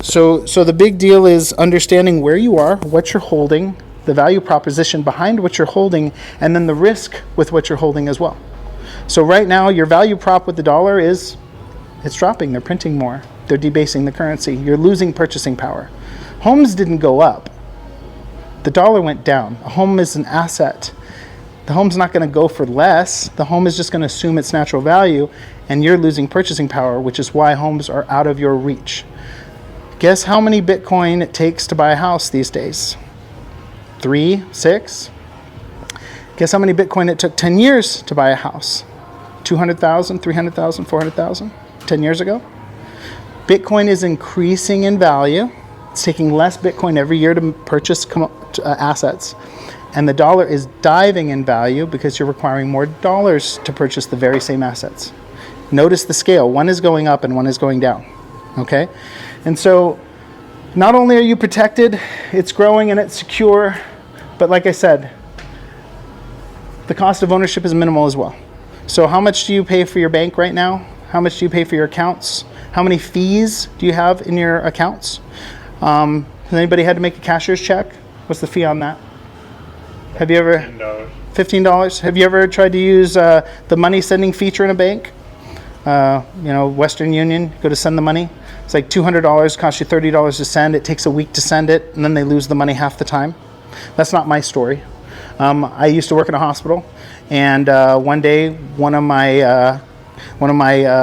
So the big deal is understanding where you are, what you're holding, the value proposition behind what you're holding, and then the risk with what you're holding as well. So right now, your value prop with the dollar is, it's dropping. They're printing more. They're debasing the currency. You're losing purchasing power. Homes didn't go up. The dollar went down. A home is an asset. The home's not going to go for less. The home is just going to assume its natural value, and you're losing purchasing power, which is why homes are out of your reach. Guess how many Bitcoin it takes to buy a house these days? 3, 6? Guess how many Bitcoin it took 10 years to buy a house? 200,000, 300,000, 400,000? 10 years ago? Bitcoin is increasing in value. It's taking less Bitcoin every year to purchase assets. And the dollar is diving in value because you're requiring more dollars to purchase the very same assets. Notice the scale. One is going up and one is going down. Okay? And so not only are you protected, it's growing and it's secure, but like I said, the cost of ownership is minimal as well. So how much do you pay for your bank right now? How much do you pay for your accounts? How many fees do you have in your accounts? Has anybody had to make a cashier's check? What's the fee on that? Have you ever? $15. Have you ever tried to use the money sending feature in a bank? Western Union, go to send the money. It's like $200, costs you $30 to send. It takes a week to send it, and then they lose the money half the time. That's not my story. I used to work in a hospital, and one day one of my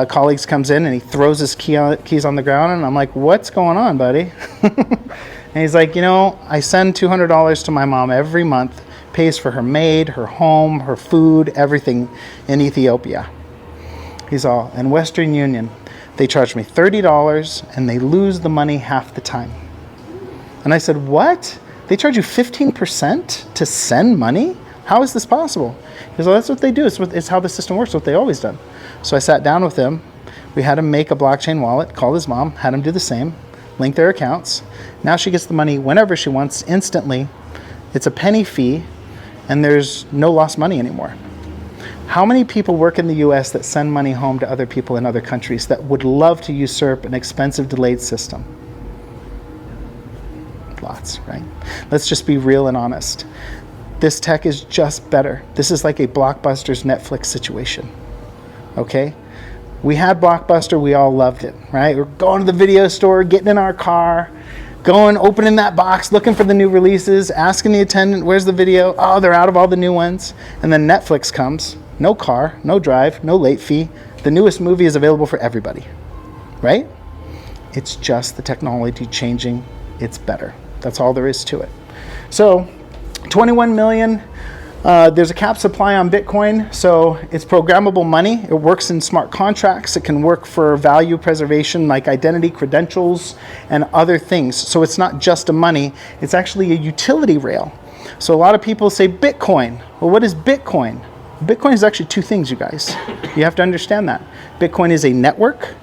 colleagues comes in and he throws his keys on the ground, and I'm like, "What's going on, buddy?" And he's like, I send $200 to my mom every month, pays for her maid, her home, her food, everything in Ethiopia. He's all, in Western Union, they charge me $30 and they lose the money half the time. And I said, what? They charge you 15% to send money? How is this possible? He goes, well, that's what they do. It's how the system works, what they always done. So I sat down with him. We had him make a blockchain wallet, called his mom, had him do the same, link their accounts. Now she gets the money whenever she wants, instantly. It's a penny fee, and there's no lost money anymore. How many people work in the US that send money home to other people in other countries that would love to usurp an expensive delayed system? Lots, right? Let's just be real and honest. This tech is just better. This is like a Blockbuster's Netflix situation, okay? We had Blockbuster, we all loved it, right? We're going to the video store, getting in our car, going, opening that box, looking for the new releases, asking the attendant, where's the video? Oh, they're out of all the new ones. And then Netflix comes. No car, no drive, no late fee. The newest movie is available for everybody, right? It's just the technology changing. It's better. That's all there is to it. So 21 million. There's a cap supply on Bitcoin, so it's programmable money. It works in smart contracts. It can work for value preservation like identity, credentials, and other things. So it's not just a money, it's actually a utility rail. So a lot of people say Bitcoin. Well, what is Bitcoin? Bitcoin is actually two things, you guys. You have to understand that. Bitcoin is a network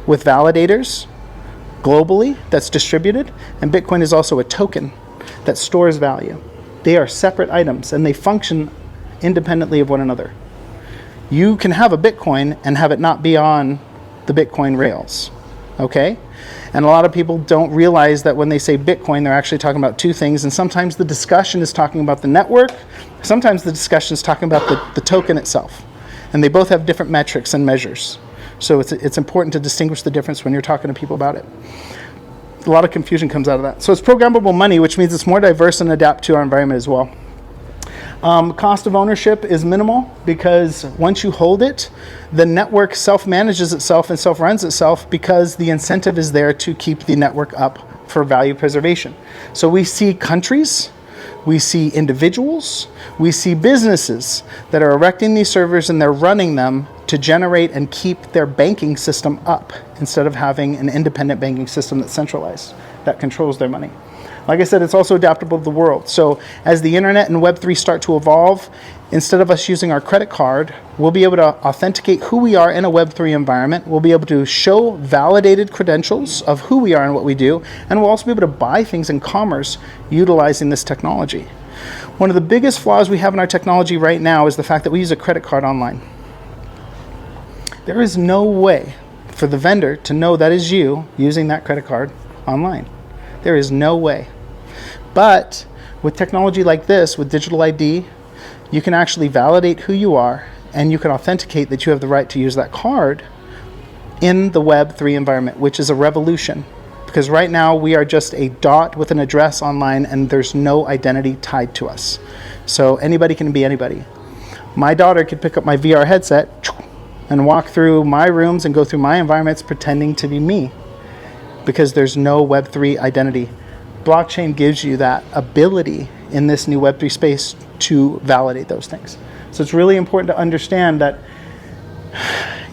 with validators globally that's distributed, and Bitcoin is also a token that stores value. They are separate items, and they function independently of one another. You can have a Bitcoin and have it not be on the Bitcoin rails, okay? And a lot of people don't realize that when they say Bitcoin, they're actually talking about two things, and sometimes the discussion is talking about the network, sometimes the discussion is talking about the token itself. And they both have different metrics and measures. So it's important to distinguish the difference when you're talking to people about it. A lot of confusion comes out of that. So it's programmable money, which means it's more diverse and adapt to our environment as well. Cost of ownership is minimal because once you hold it, the network self-manages itself and self-runs itself because the incentive is there to keep the network up for value preservation. So we see countries, we see individuals, we see businesses that are erecting these servers and they're running them to generate and keep their banking system up instead of having an independent banking system that's centralized, that controls their money. Like I said, it's also adaptable to the world. So as the internet and Web3 start to evolve, instead of us using our credit card, we'll be able to authenticate who we are in a Web3 environment. We'll be able to show validated credentials of who we are and what we do. And we'll also be able to buy things in commerce utilizing this technology. One of the biggest flaws we have in our technology right now is the fact that we use a credit card online. There is no way for the vendor to know that is you using that credit card online. There is no way. But with technology like this, with digital ID, you can actually validate who you are, and you can authenticate that you have the right to use that card in the Web3 environment, which is a revolution. Because right now we are just a dot with an address online, and there's no identity tied to us. So anybody can be anybody. My daughter could pick up my VR headset and walk through my rooms and go through my environments pretending to be me, because there's no Web3 identity. Blockchain gives you that ability in this new Web3 space to validate those things. So it's really important to understand that,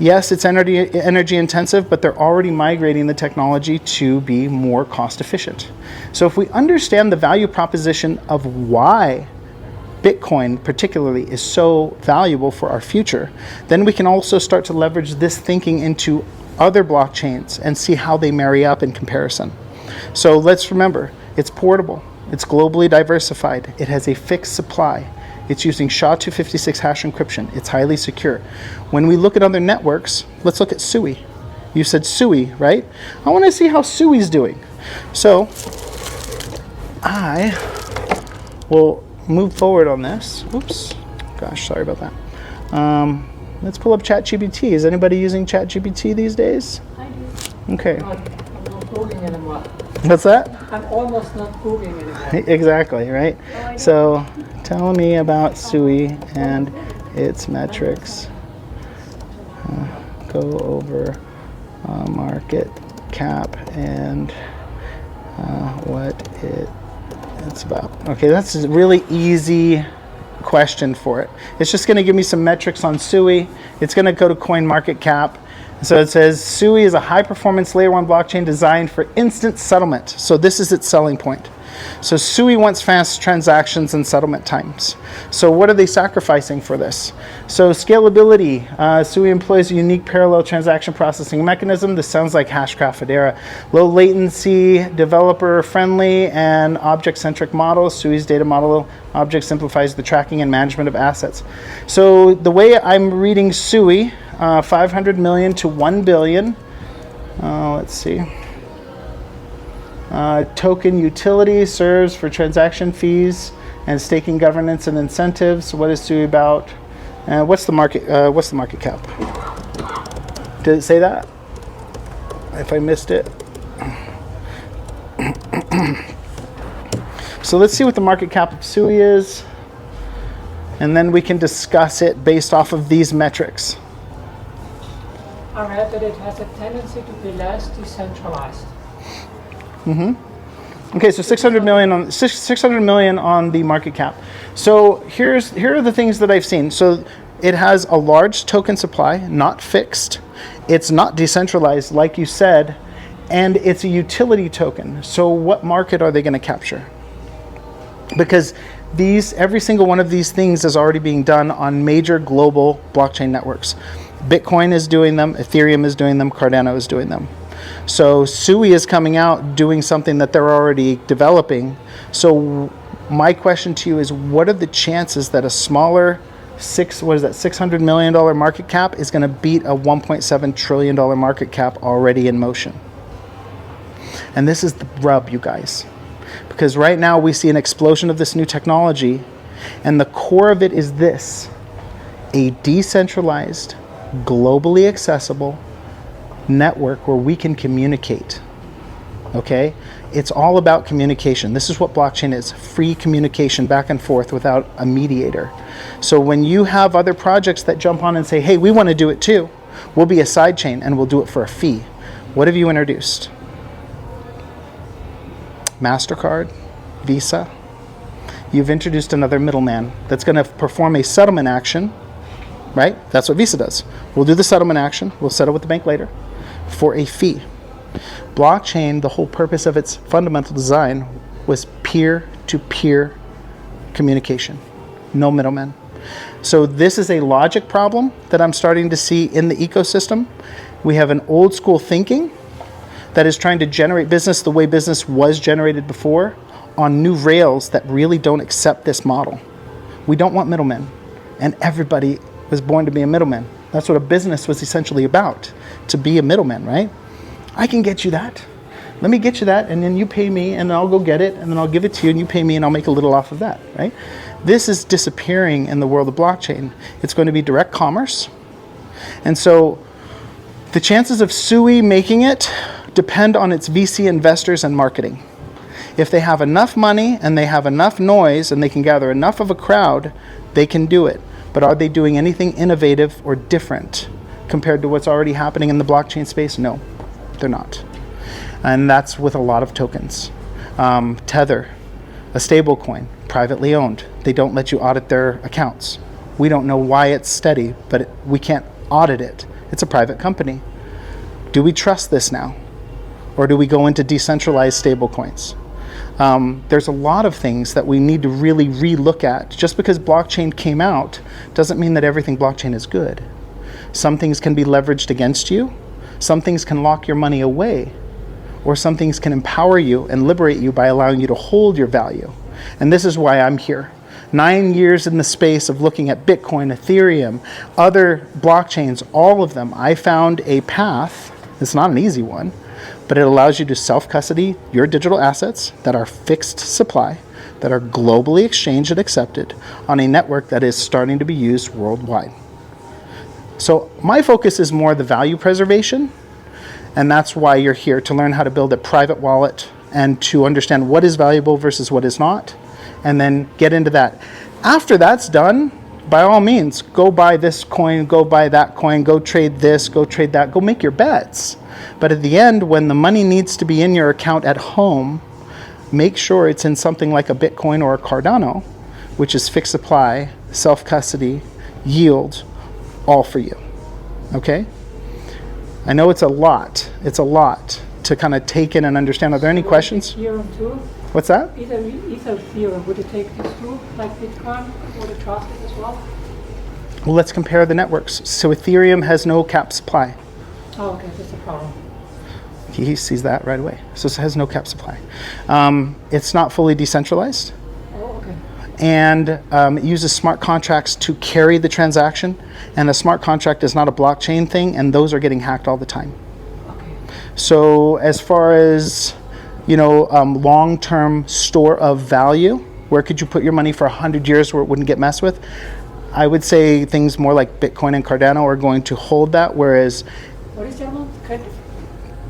yes, it's energy intensive, but they're already migrating the technology to be more cost efficient. So if we understand the value proposition of why Bitcoin particularly is so valuable for our future, then we can also start to leverage this thinking into other blockchains and see how they marry up in comparison. So let's remember, it's portable, it's globally diversified, it has a fixed supply, it's using SHA-256 hash encryption, it's highly secure. When we look at other networks, let's look at SUI. You said SUI, right? I want to see how SUI's doing. So I will move forward on this. Oops, gosh, sorry about that. Let's pull up ChatGPT. Is anybody using ChatGPT these days? I do. Okay. I'm not Googling anymore. What's that? I'm almost not Googling anymore. Exactly, right? So tell me about SUI and its metrics. Go over market cap and what it's about. Okay, that's a really easy question for it. It's just going to give me some metrics on SUI. It's going to go to CoinMarketCap. So it says SUI is a high-performance layer 1 blockchain designed for instant settlement. So this is its selling point. So SUI wants fast transactions and settlement times. So what are they sacrificing for this? So scalability. SUI employs a unique parallel transaction processing mechanism. This sounds like Hashgraph Federa. Low latency, developer friendly, and object-centric model. SUI's data model object simplifies the tracking and management of assets. So the way I'm reading SUI, 500 million to 1 billion. Let's see. Token utility serves for transaction fees and staking governance and incentives. What is SUI about? What's the market cap? Did it say that? If I missed it. So let's see what the market cap of SUI is, and then we can discuss it based off of these metrics. I read that it has a tendency to be less decentralized. Okay, so 600 million on the market cap. So here are the things that I've seen. So it has a large token supply, not fixed. It's not decentralized, like you said, and it's a utility token. So what market are they going to capture? Because every single one of these things is already being done on major global blockchain networks. Bitcoin is doing them, Ethereum is doing them, Cardano is doing them. So SUI is coming out doing something that they're already developing. So my question to you is, what are the chances that a smaller $600 million market cap is going to beat a $1.7 trillion market cap already in motion? And this is the rub, you guys. Because right now we see an explosion of this new technology, and the core of it is this: a decentralized, globally accessible network where we can communicate. Okay? It's all about communication. This is what blockchain is: free communication back and forth without a mediator. So when you have other projects that jump on and say, hey, we want to do it too, we'll be a side chain and we'll do it for a fee. What have you introduced? MasterCard, Visa. You've introduced another middleman that's going to perform a settlement action, right? That's what Visa does. We'll do the settlement action. We'll settle with the bank later for a fee. Blockchain, the whole purpose of its fundamental design was peer-to-peer communication. No middlemen. So this is a logic problem that I'm starting to see in the ecosystem. We have an old school thinking that is trying to generate business the way business was generated before on new rails that really don't accept this model. We don't want middlemen, and everybody was born to be a middleman. That's what a business was essentially about, to be a middleman, right? I can get you that. Let me get you that, and then you pay me, and I'll go get it, and then I'll give it to you, and you pay me, and I'll make a little off of that, right? This is disappearing in the world of blockchain. It's going to be direct commerce. And so the chances of SUI making it depend on its VC investors and marketing. If they have enough money and they have enough noise and they can gather enough of a crowd, they can do it. But are they doing anything innovative or different compared to what's already happening in the blockchain space? No, they're not. And that's with a lot of tokens. Tether, a stable coin, privately owned. They don't let you audit their accounts. We don't know why it's steady, but we can't audit it. It's a private company. Do we trust this now? Or do we go into decentralized stable coins? There's a lot of things that we need to really re-look at. Just because blockchain came out doesn't mean that everything blockchain is good. Some things can be leveraged against you. Some things can lock your money away. Or some things can empower you and liberate you by allowing you to hold your value. And this is why I'm here. 9 years in the space of looking at Bitcoin, Ethereum, other blockchains, all of them, I found a path. It's not an easy one, but it allows you to self-custody your digital assets that are fixed supply, that are globally exchanged and accepted on a network that is starting to be used worldwide. So my focus is more the value preservation, and that's why you're here, to learn how to build a private wallet and to understand what is valuable versus what is not, and then get into that. After that's done, by all means, go buy this coin, go buy that coin, go trade this, go trade that, go make your bets. But at the end, when the money needs to be in your account at home, make sure it's in something like a Bitcoin or a Cardano, which is fixed supply, self-custody, yield, all for you. Okay? I know it's a lot. It's a lot to kind of take in and understand. Are there any questions? Ethereum too? What's that? Either Ethereum, would it take this too, like Bitcoin? Would it trust it as well? Well, let's compare the networks. So Ethereum has no cap supply. Oh, okay, that's the problem. He sees that right away. So it has no cap supply. It's not fully decentralized. Oh, okay. And it uses smart contracts to carry the transaction. And a smart contract is not a blockchain thing, and those are getting hacked all the time. Okay. So as far as, long-term store of value, where could you put your money for 100 years where it wouldn't get messed with? I would say things more like Bitcoin and Cardano are going to hold that, whereas What is that one?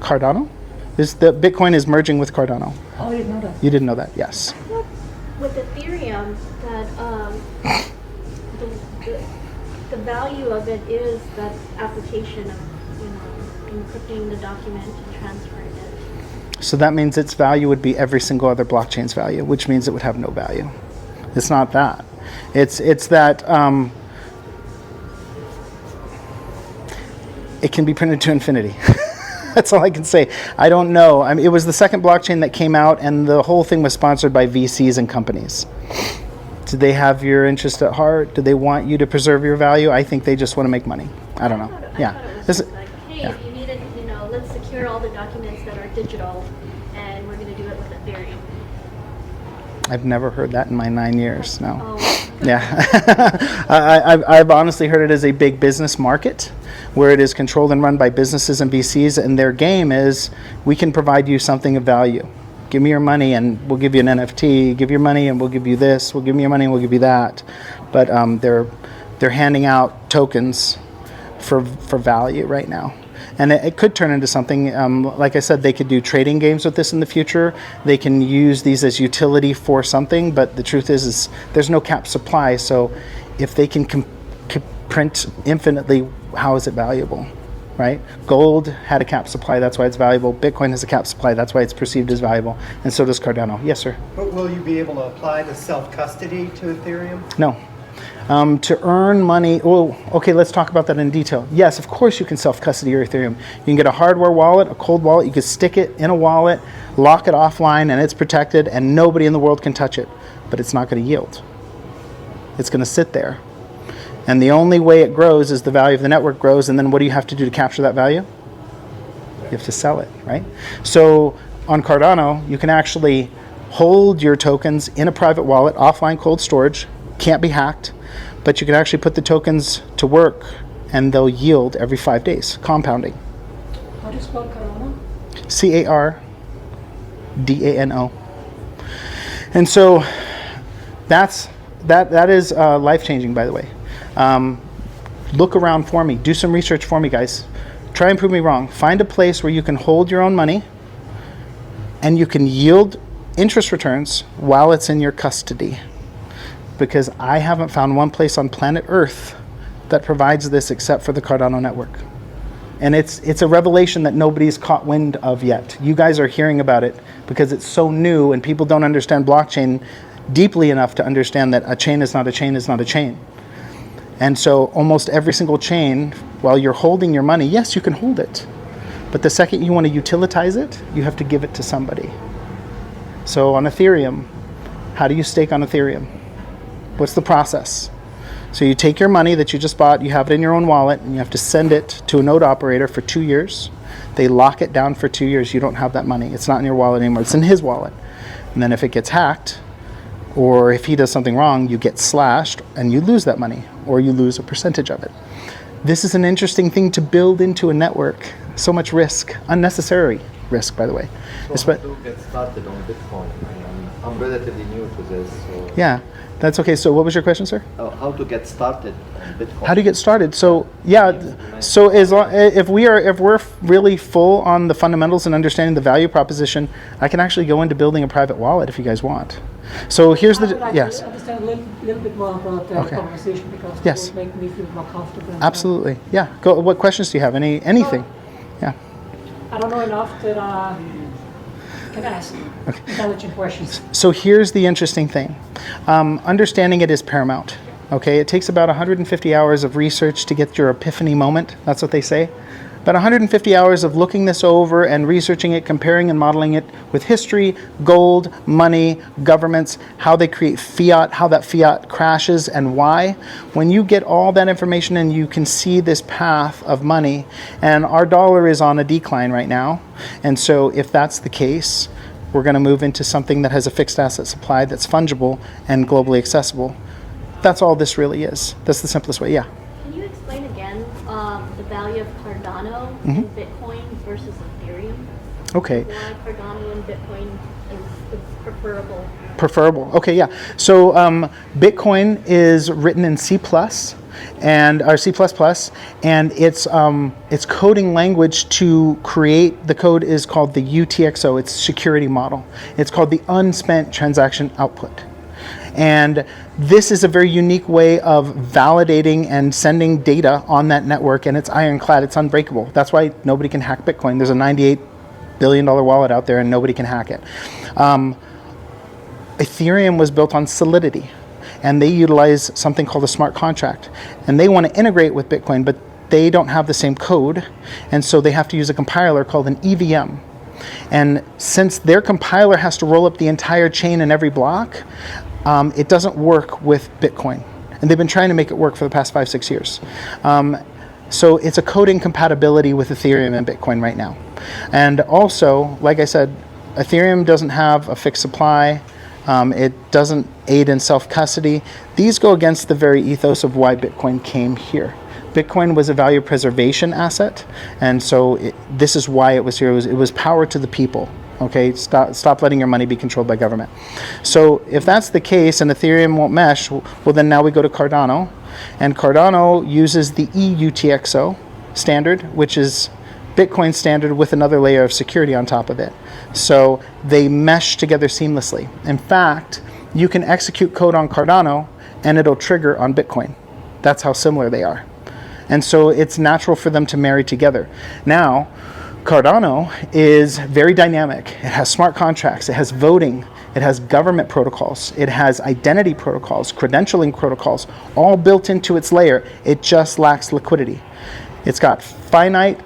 Cardano? The Bitcoin is merging with Cardano. Oh, I didn't know that. You didn't know that? Yes. With Ethereum, that the value of it is that application of encrypting the document and transferring it. So that means its value would be every single other blockchain's value, which means it would have no value. It's not that. It's that it can be printed to infinity. That's all I can say. I don't know. I mean, it was the second blockchain that came out, and the whole thing was sponsored by VCs and companies. Did they have your interest at heart? Do they want you to preserve your value? I think they just want to make money. I don't know. I thought Yeah. it was This just is- like, hey, yeah. if you need it, let's secure all the documents that are digital, and we're going to do it with Ethereum. I've never heard that in my 9 years. No. Oh, Yeah. I've honestly heard it as a big business market where it is controlled and run by businesses and VCs, and their game is, we can provide you something of value. Give me your money and we'll give you an NFT. Give your money and we'll give you this. We'll give me your money and we'll give you that. But they're handing out tokens for value right now. And it could turn into something, like I said, they could do trading games with this in the future. They can use these as utility for something, but the truth is there's no cap supply. So if they can print infinitely, how is it valuable, right? Gold had a cap supply, that's why it's valuable. Bitcoin has a cap supply, that's why it's perceived as valuable. And so does Cardano. Yes, sir? But will you be able to apply the self-custody to Ethereum? No. To earn money, okay, let's talk about that in detail. Yes, of course you can self-custody your Ethereum. You can get a hardware wallet, a cold wallet, you can stick it in a wallet, lock it offline, and it's protected, and nobody in the world can touch it. But it's not going to yield. It's going to sit there. And the only way it grows is the value of the network grows, and then what do you have to do to capture that value? You have to sell it, right? So on Cardano, you can actually hold your tokens in a private wallet, offline cold storage, can't be hacked, but you can actually put the tokens to work and they'll yield every 5 days, compounding. How do you spell Cardano? Cardano. And so that is life-changing, by the way. Look around for me. Do some research for me, guys. Try and prove me wrong. Find a place where you can hold your own money and you can yield interest returns while it's in your custody. Because I haven't found one place on planet Earth that provides this except for the Cardano network. And it's a revelation that nobody's caught wind of yet. You guys are hearing about it because it's so new and people don't understand blockchain deeply enough to understand that a chain is not a chain is not a chain. And so almost every single chain, while you're holding your money, yes, you can hold it. But the second you want to utilize it, you have to give it to somebody. So on Ethereum, how do you stake on Ethereum? What's the process? So you take your money that you just bought, you have it in your own wallet, and you have to send it to a node operator for 2 years. They lock it down for 2 years. You don't have that money. It's not in your wallet anymore. It's in his wallet. And then if it gets hacked, or if he does something wrong, you get slashed and you lose that money, or you lose a percentage of it. This is an interesting thing to build into a network. So much risk, unnecessary risk, by the way. So how to get started on Bitcoin? I'm relatively new to this. So Yeah, that's okay. So what was your question, sir? how to get started on Bitcoin? How do you get started? So yeah, so if we're really full on the fundamentals and understanding the value proposition, I can actually go into building a private wallet if you guys want. So here's I would like yes, to understand a little bit more about the Okay. conversation because Yes. it will make me feel more comfortable. absolutely. Yeah. Go. What questions do you have? Anything? Yeah. I don't know enough that I can ask intelligent questions. So here's the interesting thing. Understanding it is paramount. Okay, it takes about 150 hours of research to get your epiphany moment. That's what they say. About 150 hours of looking this over and researching it, comparing and modeling it with history, gold, money, governments, how they create fiat, how that fiat crashes and why. When you get all that information and you can see this path of money, and our dollar is on a decline right now, and so if that's the case, we're going to move into something that has a fixed asset supply that's fungible and globally accessible. That's all this really is. That's the simplest way, yeah. Can you explain again the value of Cardano and Bitcoin versus Ethereum? Okay. Why Cardano and Bitcoin is preferable? Preferable. Okay, yeah. So Bitcoin is written in C++ and or C++, and its coding language to create the code is called the UTXO. It's security model. It's called the unspent transaction output. And this is a very unique way of validating and sending data on that network, and it's ironclad, it's unbreakable. That's why nobody can hack Bitcoin. There's a $98 billion wallet out there and nobody can hack it. Ethereum was built on Solidity, and they utilize something called a smart contract. And they want to integrate with Bitcoin, but they don't have the same code, and so they have to use a compiler called an EVM. And since their compiler has to roll up the entire chain in every block, it doesn't work with Bitcoin. And they've been trying to make it work for the past 5-6 years. So it's a coding compatibility with Ethereum and Bitcoin right now. And also, like I said, Ethereum doesn't have a fixed supply. It doesn't aid in self-custody. These go against the very ethos of why Bitcoin came here. Bitcoin was a value preservation asset, and so this is why it was here. It was power to the people. Okay, stop letting your money be controlled by government. So if that's the case and Ethereum won't mesh, well then now we go to Cardano, and Cardano uses the EUTXO standard, which is Bitcoin standard with another layer of security on top of it. So they mesh together seamlessly. In fact, you can execute code on Cardano and it'll trigger on Bitcoin. That's how similar they are. And so it's natural for them to marry together. Now, Cardano is very dynamic. It has smart contracts, it has voting, it has government protocols, it has identity protocols, credentialing protocols, all built into its layer. It just lacks liquidity. It's got finite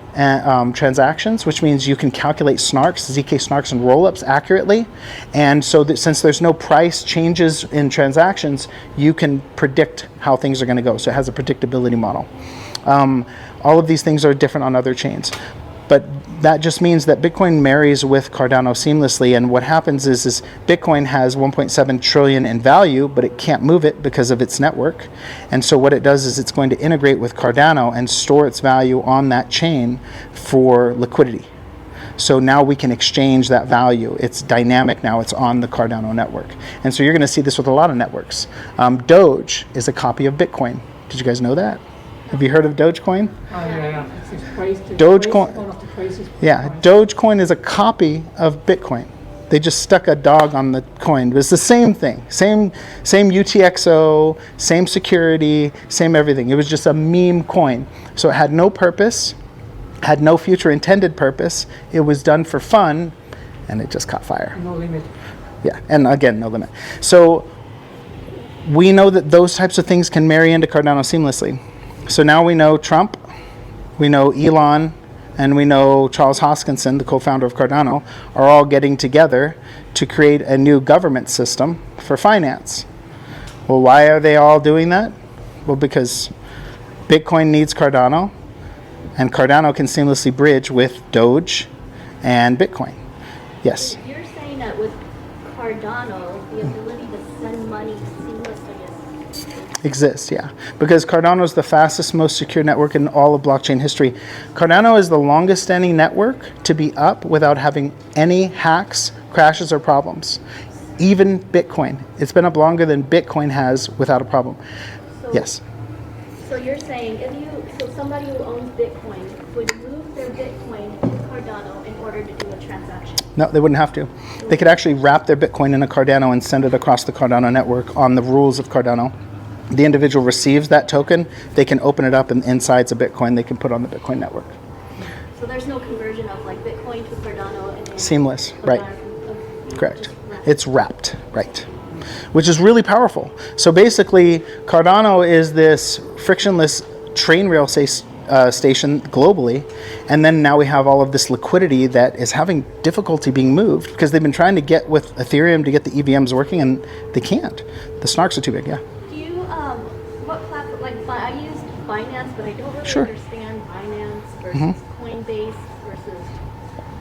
transactions, which means you can calculate snarks, ZK snarks and rollups accurately. And so that since there's no price changes in transactions, you can predict how things are going to go. So it has a predictability model. All of these things are different on other chains. But that just means that Bitcoin marries with Cardano seamlessly, and what happens is Bitcoin has 1.7 trillion in value, but it can't move it because of its network. And so what it does is it's going to integrate with Cardano and store its value on that chain for liquidity. So now we can exchange that value. It's dynamic now. It's on the Cardano network. And so you're going to see this with a lot of networks. Doge is a copy of Bitcoin. Did you guys know that? Have you heard of Dogecoin? Yeah. It's crazy. Dogecoin. One of the craziest. Yeah, Dogecoin is a copy of Bitcoin. They just stuck a dog on the coin. It's the same thing. Same UTXO, same security, same everything. It was just a meme coin. So it had no purpose, had no future intended purpose. It was done for fun, and it just caught fire. No limit. Yeah, and again, no limit. So we know that those types of things can marry into Cardano seamlessly. So now we know Trump, we know Elon, and we know Charles Hoskinson, the co-founder of Cardano, are all getting together to create a new government system for finance. Well, why are they all doing that? Well, because Bitcoin needs Cardano, and Cardano can seamlessly bridge with Doge and Bitcoin. Yes? You're saying that with Cardano, the ability to send money seamlessly Exists, yeah. Because Cardano is the fastest, most secure network in all of blockchain history. Cardano is the longest standing network to be up without having any hacks, crashes, or problems. Even Bitcoin. It's been up longer than Bitcoin has without a problem. Yes. So you're saying so somebody who owns Bitcoin would move their Bitcoin to Cardano in order to do a transaction? No, they wouldn't have to. They could actually wrap their Bitcoin in a Cardano and send it across the Cardano network on the rules of Cardano. The individual receives that token, they can open it up, and inside's a Bitcoin they can put on the Bitcoin network. So there's no conversion of like Bitcoin to Cardano and then Seamless, right. Cardano, Correct. It's wrapped, right. Which is really powerful. So basically, Cardano is this frictionless train rail station globally, and then now we have all of this liquidity that is having difficulty being moved because they've been trying to get with Ethereum to get the EVMs working, and they can't. The snarks are too big, yeah. Do you, what platform, like I used Binance, but I don't really Sure. understand Binance versus Coinbase versus,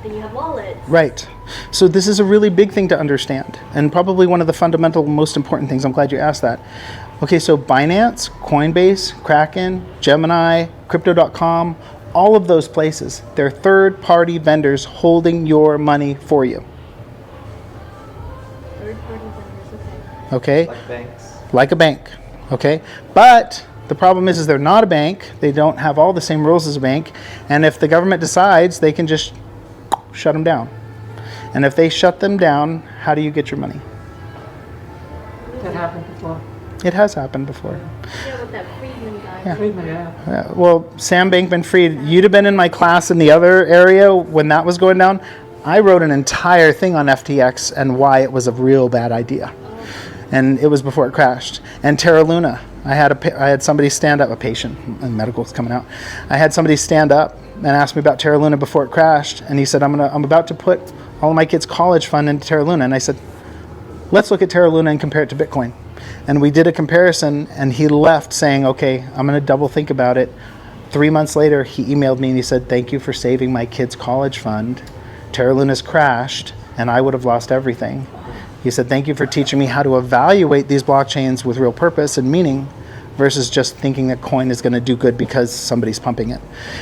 then you have wallets. Right. So this is a really big thing to understand, and probably one of the fundamental, most important things. I'm glad you asked that. Okay, so Binance, Coinbase, Kraken, Gemini, Crypto.com, all of those places, they're third-party vendors holding your money for you. Third-party vendors, okay. Okay? Like banks. Like a bank. Okay? But the problem is they're not a bank. They don't have all the same rules as a bank. And if the government decides, they can just shut them down. And if they shut them down, how do you get your money? That happened before. It has happened before. Yeah, with that Friedman guy. Yeah. Friedman, yeah. Well, Sam Bankman-Fried, you'd have been in my class in the other area when that was going down. I wrote an entire thing on FTX and why it was a real bad idea. And it was before it crashed. And Terra Luna, I had somebody stand up, a patient, and medical's coming out. I had somebody stand up and ask me about Terra Luna before it crashed, and he said, I'm about to put all of my kids' college fund into Terra Luna. And I said, let's look at Terra Luna and compare it to Bitcoin. And we did a comparison, and he left saying, okay, I'm going to double think about it. 3 months later, he emailed me and he said, thank you for saving my kids' college fund. Terra Luna's crashed, and I would have lost everything. He said, thank you for teaching me how to evaluate these blockchains with real purpose and meaning versus just thinking that coin is going to do good because somebody's pumping it.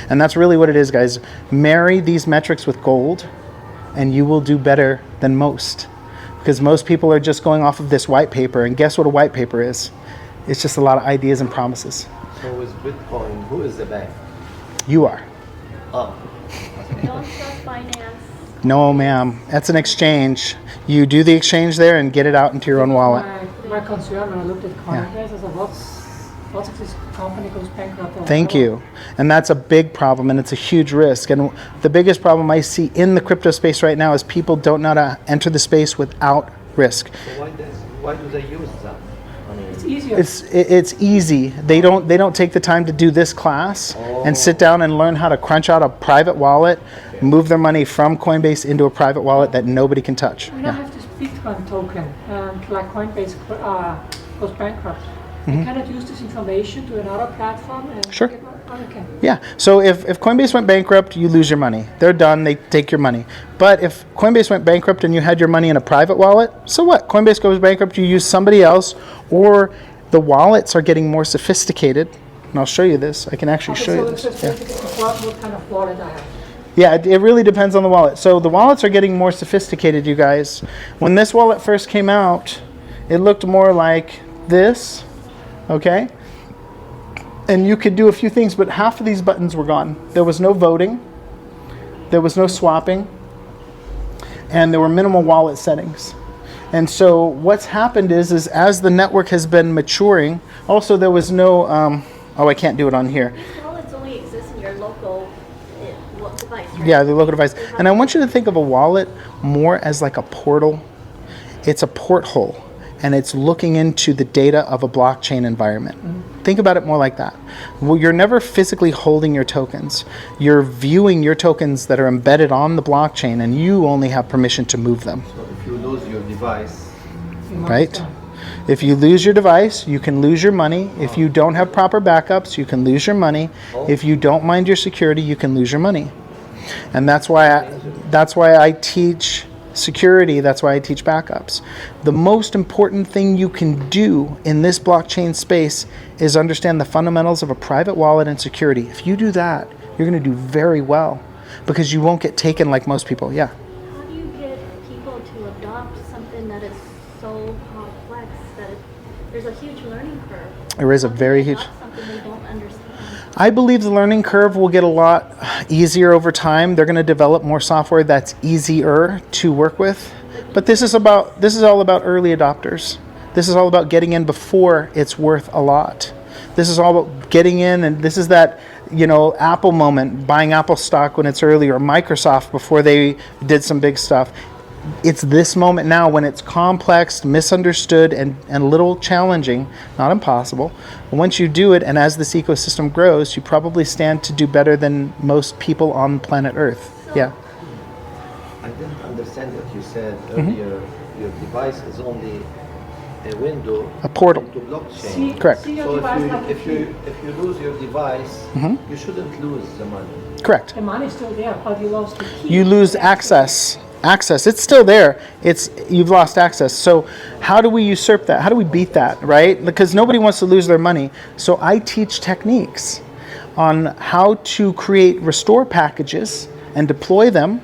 And that's really what it is, guys. Marry these metrics with gold, and you will do better than most. Because most people are just going off of this white paper, and guess what a white paper is? It's just a lot of ideas and promises. So with Bitcoin, who is the bank? You are. Oh. Don't trust finance. No, ma'am. That's an exchange. You do the exchange there and get it out into your own wallet. My concern when I looked at Coinbase, I said, what's if this company goes bankrupt? Thank you. And that's a big problem, and it's a huge risk. And the biggest problem I see in the crypto space right now is people don't know how to enter the space without risk. So why do they use that? I mean, It's easier. It's easy. They don't take the time to do this class and sit down and learn how to crunch out a private wallet, move their money from Coinbase into a private wallet that nobody can touch. We don't have this Bitcoin token, and like Coinbase goes bankrupt. You cannot use this information to another platform. And Sure. Okay. Yeah. So if Coinbase went bankrupt, you lose your money. They're done. They take your money. But if Coinbase went bankrupt and you had your money in a private wallet, so what? Coinbase goes bankrupt, you use somebody else, or the wallets are getting more sophisticated. And I'll show you this. I can actually show you So this. it's Yeah. basically what kind of wallet I have. Yeah, it really depends on the wallet. So the wallets are getting more sophisticated, you guys. When this wallet first came out, it looked more like this, okay? And you could do a few things, but half of these buttons were gone. There was no voting, there was no swapping, and there were minimal wallet settings. And so what's happened is as the network has been maturing, also there was no, I can't do it on here. These wallets only exist in your local device, right? Yeah, the local device. And I want you to think of a wallet more as like a portal. It's a porthole, and it's looking into the data of a blockchain environment. Think about it more like that. Well, you're never physically holding your tokens. You're viewing your tokens that are embedded on the blockchain, and you only have permission to move them, So if you lose your device, right? If you lose your device, you can lose your money. If you don't have proper backups, you can lose your money. If you don't mind your security, you can lose your money. And that's why I teach security. That's why I teach backups. The most important thing you can do in this blockchain space is understand the fundamentals of a private wallet and security. If you do that, you're going to do very well because you won't get taken like most people. Yeah. How do you get people to adopt something that is so complex that there's a huge learning curve? There is a How can very they huge. adopt something they don't understand? I believe the learning curve will get a lot easier over time. They're going to develop more software that's easier to work with. But this is all about early adopters. This is all about getting in before it's worth a lot. This is all about getting in, and this is that, Apple moment, buying Apple stock when it's early, or Microsoft before they did some big stuff. It's this moment now when it's complex, misunderstood, and a little challenging, not impossible. Once you do it, and as this ecosystem grows, you probably stand to do better than most people on planet Earth. Yeah. I didn't understand what you said earlier. Your device is only a window A portal. to blockchain. See, Correct. see your So device like a if key. you lose your device, you shouldn't lose the money. Correct. The money is still there, but you lost the key. You lose access. It's still there. You've lost access. So how do we usurp that? How do we beat that, right? Because nobody wants to lose their money. So I teach techniques on how to create restore packages and deploy them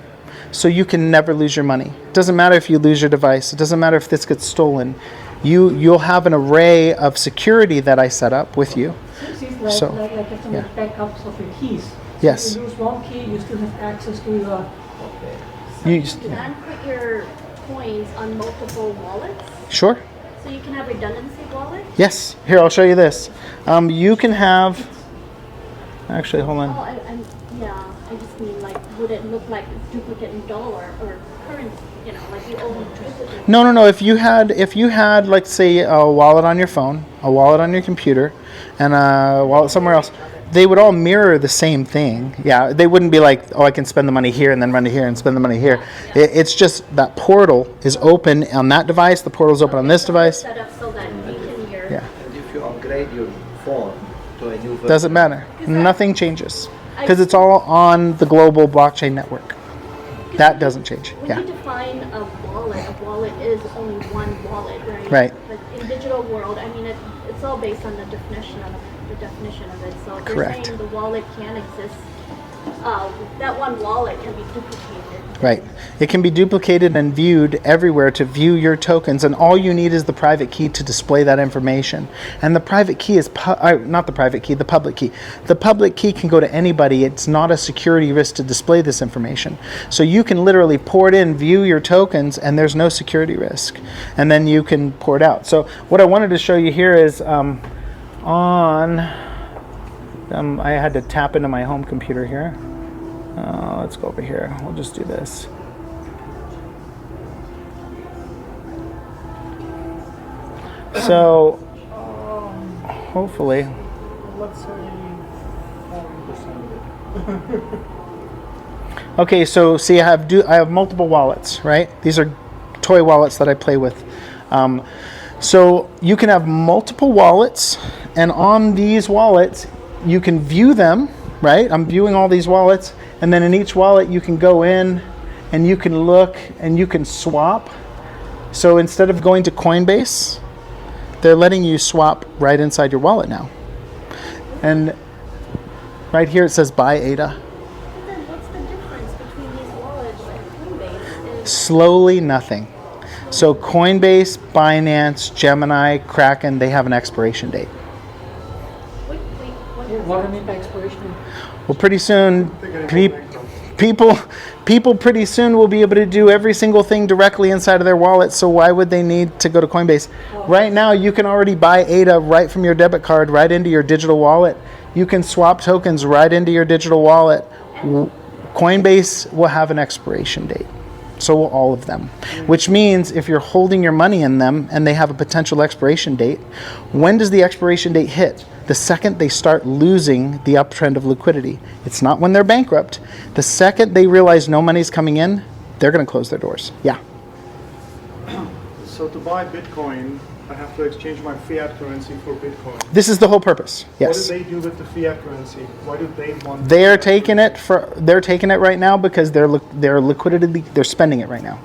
so you can never lose your money. It doesn't matter if you lose your device. It doesn't matter if this gets stolen. You'll have an array of security that I set up with you. See, like, So, like you have to make backups of your keys. Yes. If you lose one key, you still have access to your. You And put your coins on multiple wallets, sure? so you can have redundancy wallets. Yes. Here, I'll show you this. You can have. Actually, hold on. Oh, I just mean, like, would it look like duplicate in dollar or currency? Like you own duplicate. No. If you had, like, say, a wallet on your phone, a wallet on your computer, and a wallet somewhere else, they would all mirror the same thing. Yeah, they wouldn't be like, oh, I can spend the money here and then run to here and spend the money here. It's just that portal is open on that device. The portal's open on this device. Set up so that you can mirror. Yeah, And if you upgrade your phone to a new version, doesn't matter. Nothing changes because it's all on the global blockchain network. That doesn't change. When Yeah. you define a wallet is only one wallet, right? Right. But in digital world, I mean, it's all based on the definition of it. So if you're Correct. saying the wallet can exist, that one wallet can be duplicated. Right. It can be duplicated and viewed everywhere to view your tokens, and all you need is the private key to display that information. And the private key is not the private key, the public key. The public key can go to anybody. It's not a security risk to display this information. So you can literally pour it in, view your tokens, and there's no security risk. And then you can pour it out. So what I wanted to show you here is I had to tap into my home computer here. Let's go over here. We'll just do this. So, hopefully. Let's say 40%. Okay, so see, I have multiple wallets, right? These are toy wallets that I play with. So you can have multiple wallets, and on these wallets, you can view them, right? I'm viewing all these wallets, and then in each wallet you can go in and you can look and you can swap. So instead of going to Coinbase, they're letting you swap right inside your wallet now. And right here it says buy ADA. But then what's the difference between these wallets and Coinbase? Slowly nothing. So Coinbase, Binance, Gemini, Kraken, they have an expiration date. Wait, what is What do that? you mean by expiration? Well, pretty soon, people pretty soon will be able to do every single thing directly inside of their wallet. So why would they need to go to Coinbase? Right now, you can already buy ADA right from your debit card, right into your digital wallet. You can swap tokens right into your digital wallet. Coinbase will have an expiration date. So will all of them. Which means if you're holding your money in them and they have a potential expiration date, when does the expiration date hit? The second they start losing the uptrend of liquidity. It's not when they're bankrupt. The second they realize no money's coming in, they're going to close their doors. Yeah. So to buy Bitcoin, I have to exchange my fiat currency for Bitcoin. This is the whole purpose. Yes. What do they do with the fiat currency? Why do they want? They're taking it right now because they're liquidity. They're spending it right now.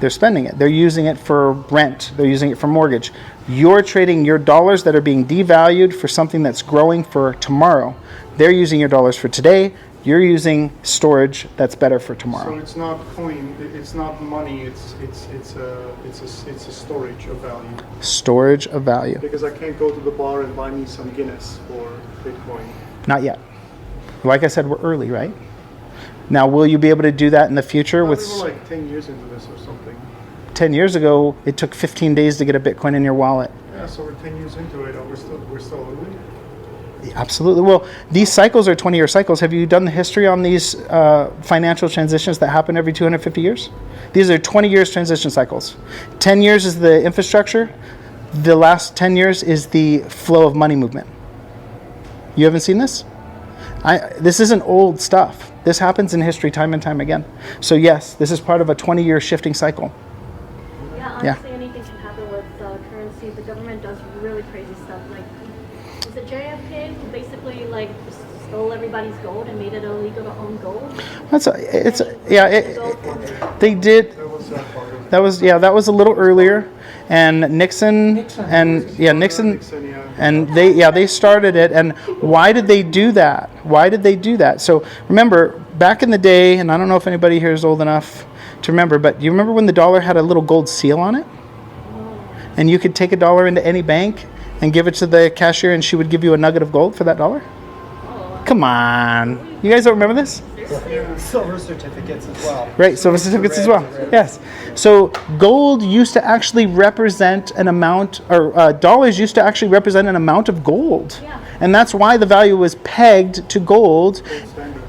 They're spending it. They're using it for rent. They're using it for mortgage. You're trading your dollars that are being devalued for something that's growing for tomorrow. They're using your dollars for today. You're using storage that's better for So tomorrow. it's not coin. It's not money. It's a storage of value. Storage of value. Because I can't go to the bar and buy me some Guinness for Bitcoin. Not yet. Like I said, we're early, right? Now, will you be able to do that in the future? We With were like 10 years into this or something. 10 years ago, it took 15 days to get a Bitcoin in your wallet. Yeah, so we're 10 years into it. We're still early. Absolutely. Well, these cycles are 20-year cycles. Have you done the history on these financial transitions that happen every 250 years? These are 20 years transition cycles. 10 years is the infrastructure. The last 10 years is the flow of money movement. You haven't seen this? This isn't old stuff. This happens in history time and time again. So yes, this is part of a 20-year shifting cycle. Yeah, honestly, anything can happen with currency. The government does really crazy stuff. Like, was it JFK who basically like stole everybody's gold and made it illegal to own gold? They did. That was a little earlier, and Nixon. Nixon, And they started it. And why did they do that? So remember, back in the day, and I don't know if anybody here is old enough to remember, but do you remember when the dollar had a little gold seal on it? And you could take a dollar into any bank and give it to the cashier, and she would give you a nugget of gold for that dollar? Come on. You guys don't remember this? Silver certificates as well. Right, silver certificates as well. Yes. So gold used to actually represent an amount, or dollars used to actually represent an amount of gold. Yeah. And that's why the value was pegged to gold.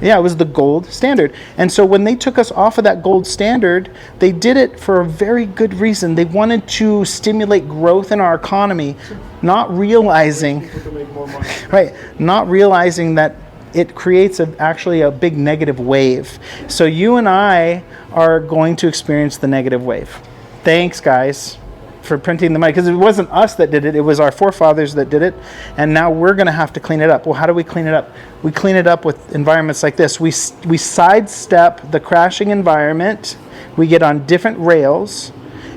Yeah, it was the gold standard. And so when they took us off of that gold standard, they did it for a very good reason. They wanted to stimulate growth in our economy, not realizing, to make more money. right, not realizing that it creates actually a big negative wave. So you and I are going to experience the negative wave. Thanks, guys, for printing the money, because it wasn't us that did it, it was our forefathers that did it, and now we're going to have to clean it up. Well, how do we clean it up? We clean it up with environments like this. We sidestep the crashing environment, we get on different rails,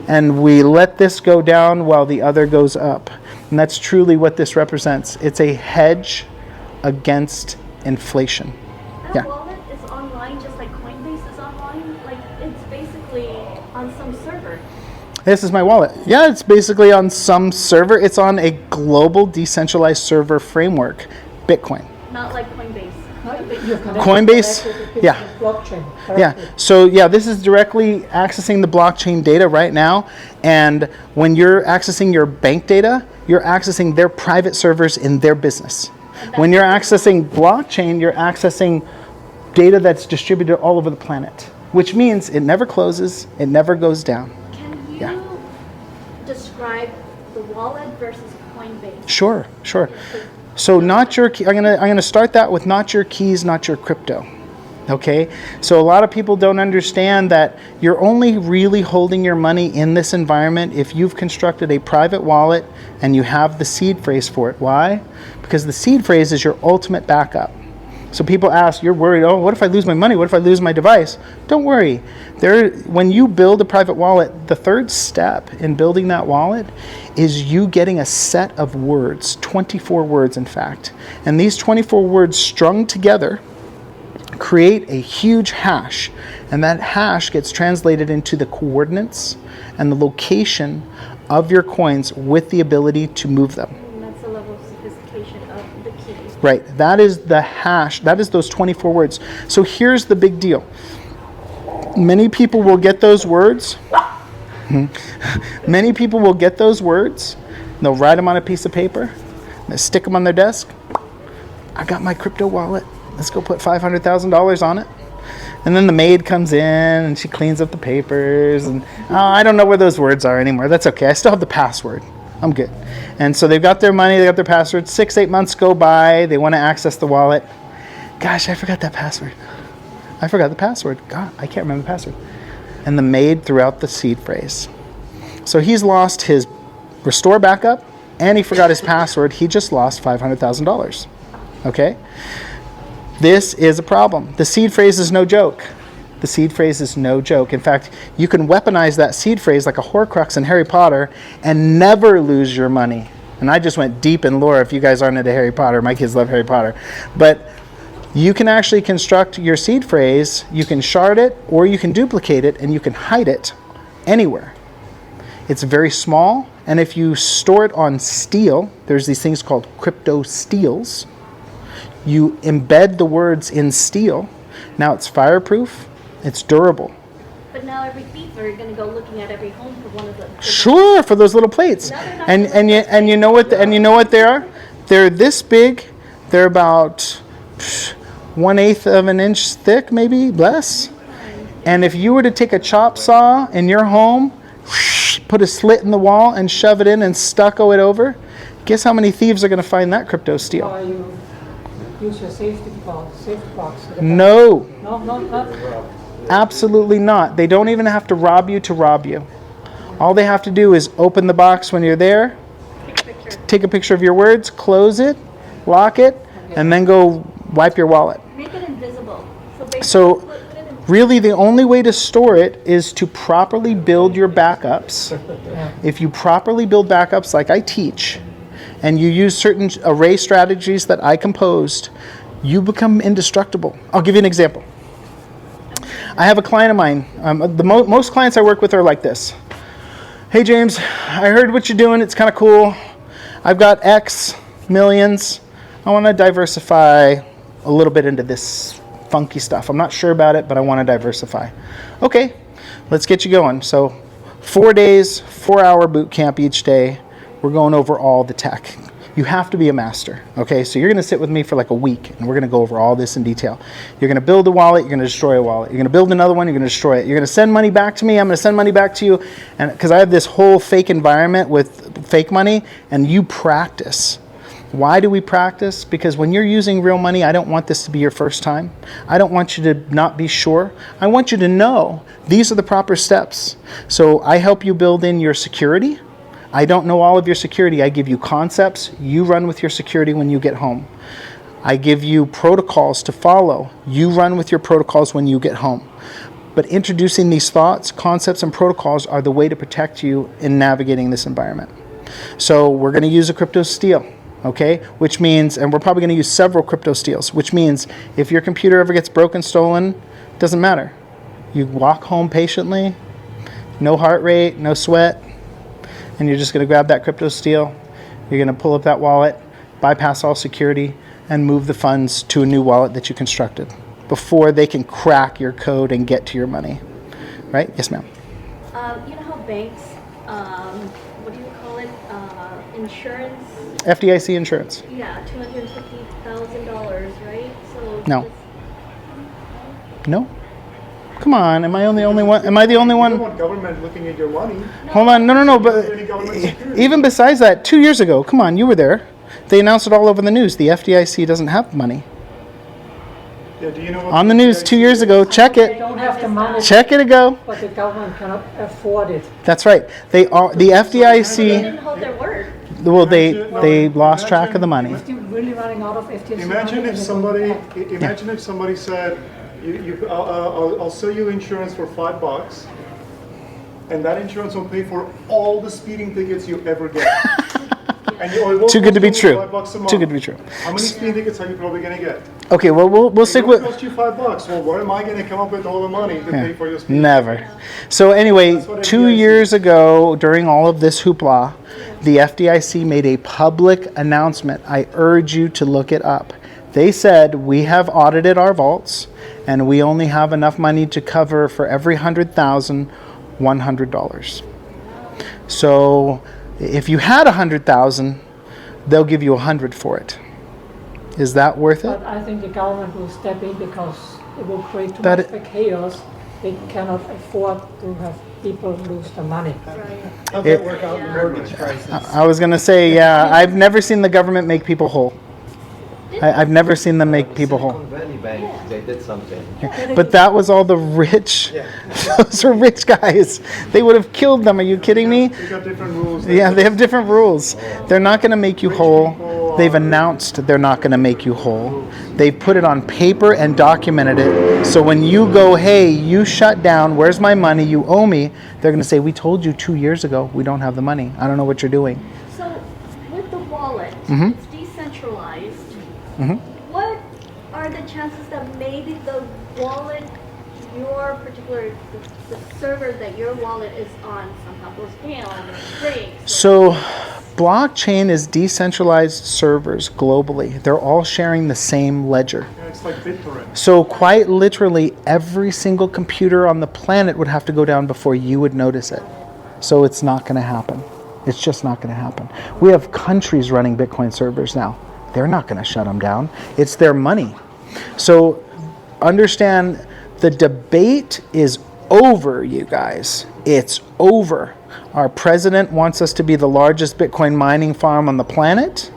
and we let this go down while the other goes up. And that's truly what this represents. It's a hedge against inflation. That Yeah. wallet is online just like Coinbase is online. Like, it's basically on some server. This is my wallet. Yeah, it's basically on some server. It's on a global decentralized server framework, Bitcoin. Not like Coinbase. Coinbase, yeah. Blockchain. Yeah. So yeah, this is directly accessing the blockchain data right now. And when you're accessing your bank data, you're accessing their private servers in their business. When you're accessing blockchain, you're accessing data that's distributed all over the planet, which means it never closes, it never goes down. Can you Yeah. describe the wallet versus Coinbase? Sure. So not your key, I'm gonna start that with not your keys, not your crypto. Okay, so a lot of people don't understand that you're only really holding your money in this environment if you've constructed a private wallet and you have the seed phrase for it. Why? Because the seed phrase is your ultimate backup. So people ask, you're worried, oh, what if I lose my money? What if I lose my device? Don't worry. When you build a private wallet, the third step in building that wallet is you getting a set of words, 24 words in fact. And these 24 words strung together create a huge hash, and that hash gets translated into the coordinates and the location of your coins with the ability to move them. And that's the level of sophistication of the key. Right, that is the hash, that is those 24 words. So here's the big deal. Many people will get those words. Many people will get those words, they'll write them on a piece of paper, they'll stick them on their desk. I got my crypto wallet. Let's go put $500,000 on it. And then the maid comes in and she cleans up the papers. And I don't know where those words are anymore. That's okay. I still have the password. I'm good. And so they've got their money. They got their password. 6-8 months go by. They want to access the wallet. Gosh, I forgot that password. I forgot the password. God, I can't remember the password. And the maid threw out the seed phrase. So he's lost his restore backup and he forgot his password. He just lost $500,000. Okay? This is a problem. The seed phrase is no joke. The seed phrase is no joke. In fact, you can weaponize that seed phrase like a Horcrux in Harry Potter and never lose your money. And I just went deep in lore if you guys aren't into Harry Potter. My kids love Harry Potter. But you can actually construct your seed phrase, you can shard it, or you can duplicate it, and you can hide it anywhere. It's very small, and if you store it on steel, there's these things called crypto steels. You embed the words in steel. Now it's fireproof, it's durable. But now every thief are going to go looking at every home for one of the. Sure, for those little plates. No, they're not And you know what they are? They're this big. They're about 1/8 of an inch thick, maybe less. And if you were to take a chop saw in your home, put a slit in the wall and shove it in and stucco it over, guess how many thieves are going to find that crypto steel? You use your safety box. No, No, not. absolutely not. They don't even have to rob you. All they have to do is open the box when you're there, take a picture of your words, close it, lock it, and then go wipe your wallet. Make it invisible. So basically, So put it in. really the only way to store it is to properly build your backups. If you properly build backups like I teach, and you use certain array strategies that I composed, you become indestructible. I'll give you an example. I have a client of mine. Most clients I work with are like this. Hey James, I heard what you're doing. It's kind of cool. I've got X millions. I want to diversify a little bit into this funky stuff. I'm not sure about it, but I want to diversify. Okay, let's get you going. So 4 days, 4-hour boot camp each day. We're going over all the tech. You have to be a master, okay? So you're going to sit with me for like a week, and we're going to go over all this in detail. You're going to build a wallet, you're going to destroy a wallet. You're going to build another one, you're going to destroy it. You're going to send money back to me, I'm going to send money back to you, and because I have this whole fake environment with fake money, and you practice. Why do we practice? Because when you're using real money, I don't want this to be your first time. I don't want you to not be sure. I want you to know these are the proper steps. So I help you build in your security. I don't know all of your security. I give you concepts. You run with your security when you get home. I give you protocols to follow. You run with your protocols when you get home. But introducing these thoughts, concepts, and protocols are the way to protect you in navigating this environment. So we're going to use a crypto steal, okay? Which means, and we're probably going to use several crypto steals, which means if your computer ever gets broken, stolen, it doesn't matter. You walk home patiently, no heart rate, no sweat, and you're just going to grab that crypto steal. You're going to pull up that wallet, bypass all security, and move the funds to a new wallet that you constructed before they can crack your code and get to your money. Right? Yes, ma'am. You know how banks, what do you call it? Insurance? FDIC insurance. Yeah, $250,000, right? So No. just- No? Come on, am I the only one? Am I the only You don't one? want government looking at your money. Hold on, no, but Any government security. even besides that, 2 years ago, come on, you were there. They announced it all over the news. The FDIC doesn't have money. Yeah, do you know what On the news 2 years ago. Check They it. don't have the money, Check it ago. but the government cannot afford it. That's right. They are the They FDIC. didn't hold their word. Well, they lost track of the money. Still really running out of FTC Imagine money if and somebody, they don't have- imagine if somebody said, I'll sell you insurance for $5, and that insurance will pay for all the speeding tickets you ever get. And it won't Too good to be cost you true. $5 a month. Too good to be true. How many speeding tickets are you probably going to get? Okay, well, we'll stick It will with. cost you $5. Well, where am I going to come up with all the money to pay for your speeding? Never. So anyway, That's what 2 FDIC years ago, during all of this hoopla, the FDIC made a public announcement. I urge you to look it up. They said, we have audited our vaults, and we only have enough money to cover for every 100,000, $100. So if you had 100,000, they'll give you 100 for it. Is that worth it? But I think the government will step in because it will create too That much of a chaos. They cannot afford to have people lose their money. How'd that work out in the mortgage crisis? I was going to say, yeah, I've never seen the government make people whole. I've never seen them make people whole. Silicon Valley Bank, they did something. But that was all the rich. Those are rich guys. They would have killed them. Are you kidding me? They got different rules. Yeah, they have different rules. They're not going to make you whole. They've announced they're not going to make you whole. They've put it on paper and documented it. So when you go, hey, you shut down, where's my money? You owe me. They're going to say, we told you 2 years ago we don't have the money. I don't know what you're doing. So with the wallet, Mm-hmm. it's decentralized. What are the chances that maybe the wallet, your particular, the server that your wallet is on somehow goes down or breaks? So blockchain is decentralized servers globally. They're all sharing the same ledger. Yeah, it's like BitTorrent. So quite literally, every single computer on the planet would have to go down before you would notice it. So it's not going to happen. It's just not going to happen. We have countries running Bitcoin servers now. They're not going to shut them down. It's their money. So understand, the debate is over, you guys. It's over. Our president wants us to be the largest Bitcoin mining farm on the planet.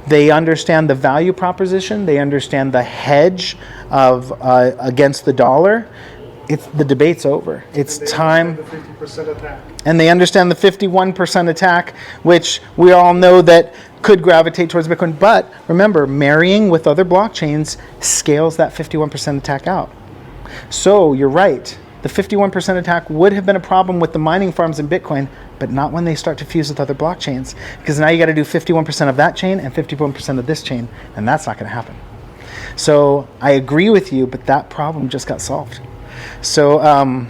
They understand the value proposition. They understand the hedge of against the dollar. The debate's over. It's time. The 50% attack. And they understand the 51% attack, which we all know that could gravitate towards Bitcoin. But remember, marrying with other blockchains scales that 51% attack out. So you're right. The 51% attack would have been a problem with the mining farms in Bitcoin, but not when they start to fuse with other blockchains. Because now you got to do 51% of that chain and 51% of this chain, and that's not going to happen. So I agree with you, but that problem just got solved. So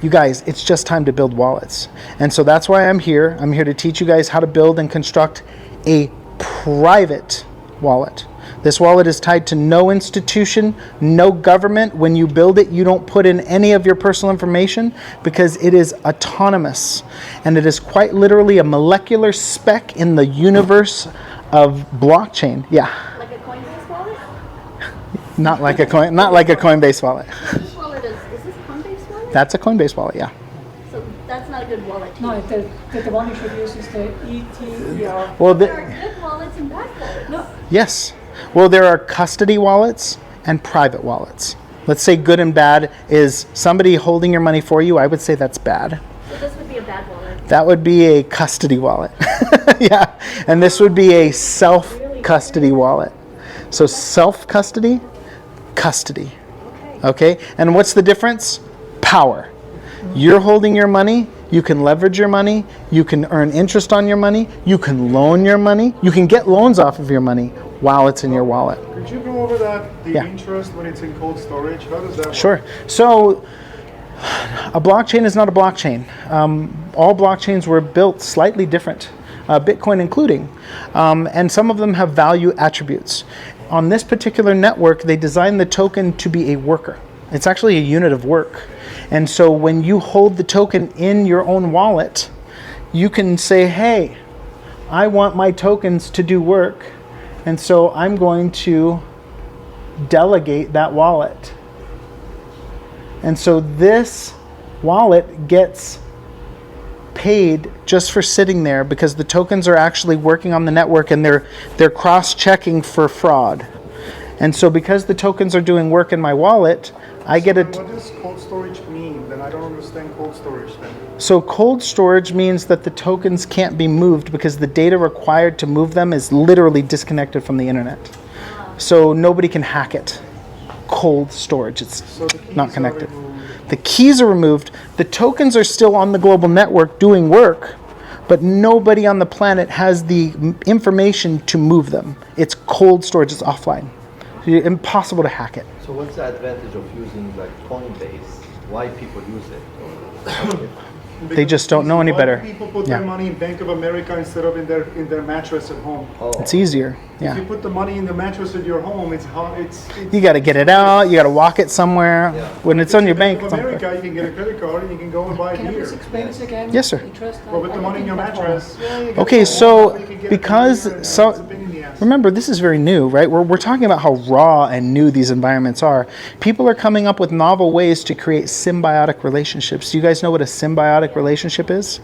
you guys, it's just time to build wallets. And so that's why I'm here. I'm here to teach you guys how to build and construct a private wallet. This wallet is tied to no institution, no government. When you build it, you don't put in any of your personal information because it is autonomous. And it is quite literally a molecular speck in the universe of blockchain. Yeah, Like a Coinbase wallet? not like a Coinbase wallet. This wallet is this Coinbase wallet? That's a Coinbase wallet, yeah. So that's not a good wallet to No, use. the one you should use is the ETER. Well, There are good wallets and bad wallets. No, yes. Well, there are custody wallets and private wallets. Let's say good and bad is somebody holding your money for you. I would say that's bad. So this would be a bad wallet. That would be a custody wallet. Yeah. And this would be a self-custody wallet. So self-custody, custody. Okay? And what's the difference? Power. You're holding your money. You can leverage your money. You can earn interest on your money. You can loan your money. You can get loans off of your money while it's in your wallet. Could you go over that, the Yeah. interest when it's in cold storage? How does that work? Sure. So a blockchain is not a blockchain. All blockchains were built slightly different, Bitcoin including, and some of them have value attributes. On this particular network, they designed the token to be a worker. It's actually a unit of work. And so when you hold the token in your own wallet, you can say, hey, I want my tokens to do work, and so I'm going to delegate that wallet. And so this wallet gets paid just for sitting there because the tokens are actually working on the network and they're cross-checking for fraud. And so because the tokens are doing work in my wallet, I get it. What does cold storage mean? Then I don't understand cold storage then. So cold storage means that the tokens can't be moved because the data required to move them is literally disconnected from the internet. So nobody can hack it. Cold storage, it's So the keys not connected. are removed. The keys are removed. The tokens are still on the global network doing work, but nobody on the planet has the information to move them. It's cold storage, it's offline. Impossible to hack it. So what's the advantage of using like Coinbase? Why people use it? They just don't know any Why better. do people put Yeah. their money in Bank of America instead of in their mattress at home? Oh, It's easier. If you Yeah. put the money in the mattress at your home, it's hard. You got to get it out. You got to walk it somewhere. Yeah. When it's on your bank, Bank it's of on America, you can get a credit card and you can go and buy it Can I here. please explain this again? Yes, sir. Interest, But with the money in your mattress, Okay, so you can get it because from here, and so it's a pain in the ass. remember, this is very new, right? We're talking about how raw and new these environments are. People are coming up with novel ways to create symbiotic relationships. Do you guys know what a symbiotic relationship is?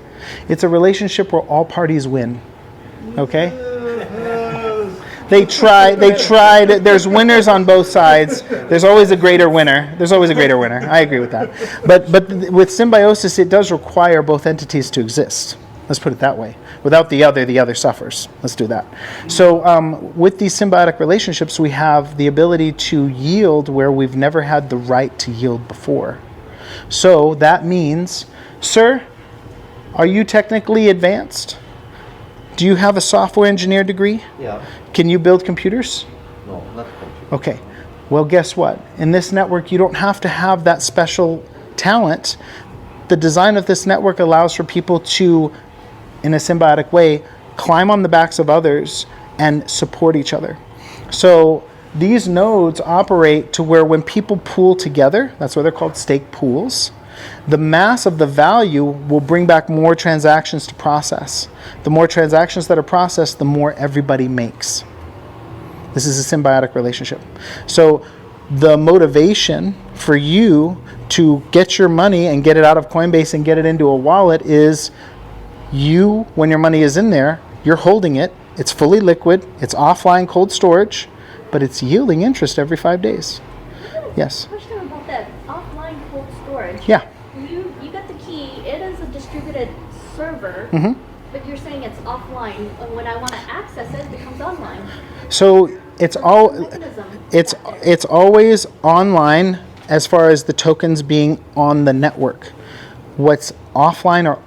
It's a relationship where all parties win. Okay? They tried, there's winners on both sides. There's always a greater winner. I agree with that. But with symbiosis, it does require both entities to exist. Let's put it that way. Without the other suffers. Let's do that. So with these symbiotic relationships, we have the ability to yield where we've never had the right to yield before. So that means, sir, are you technically advanced? Do you have a software engineer degree? yeah. Can you build computers? No, not computer. Okay. Well, guess what? In this network, you don't have to have that special talent. The design of this network allows for people to, in a symbiotic way, climb on the backs of others and support each other. So these nodes operate to where when people pool together, that's why they're called stake pools, the mass of the value will bring back more transactions to process. The more transactions that are processed, the more everybody makes. This is a symbiotic relationship. So the motivation for you to get your money and get it out of Coinbase and get it into a wallet is you, when your money is in there, you're holding it, it's fully liquid, it's offline cold storage, but it's yielding interest every 5 days. Yes. Question about that offline cold storage. Yeah. You got the key. It is a distributed server, but you're saying it's offline. And when I want to access it, it becomes online. So it's all Mechanism. it's always online as far as the tokens being on the network. What's offline or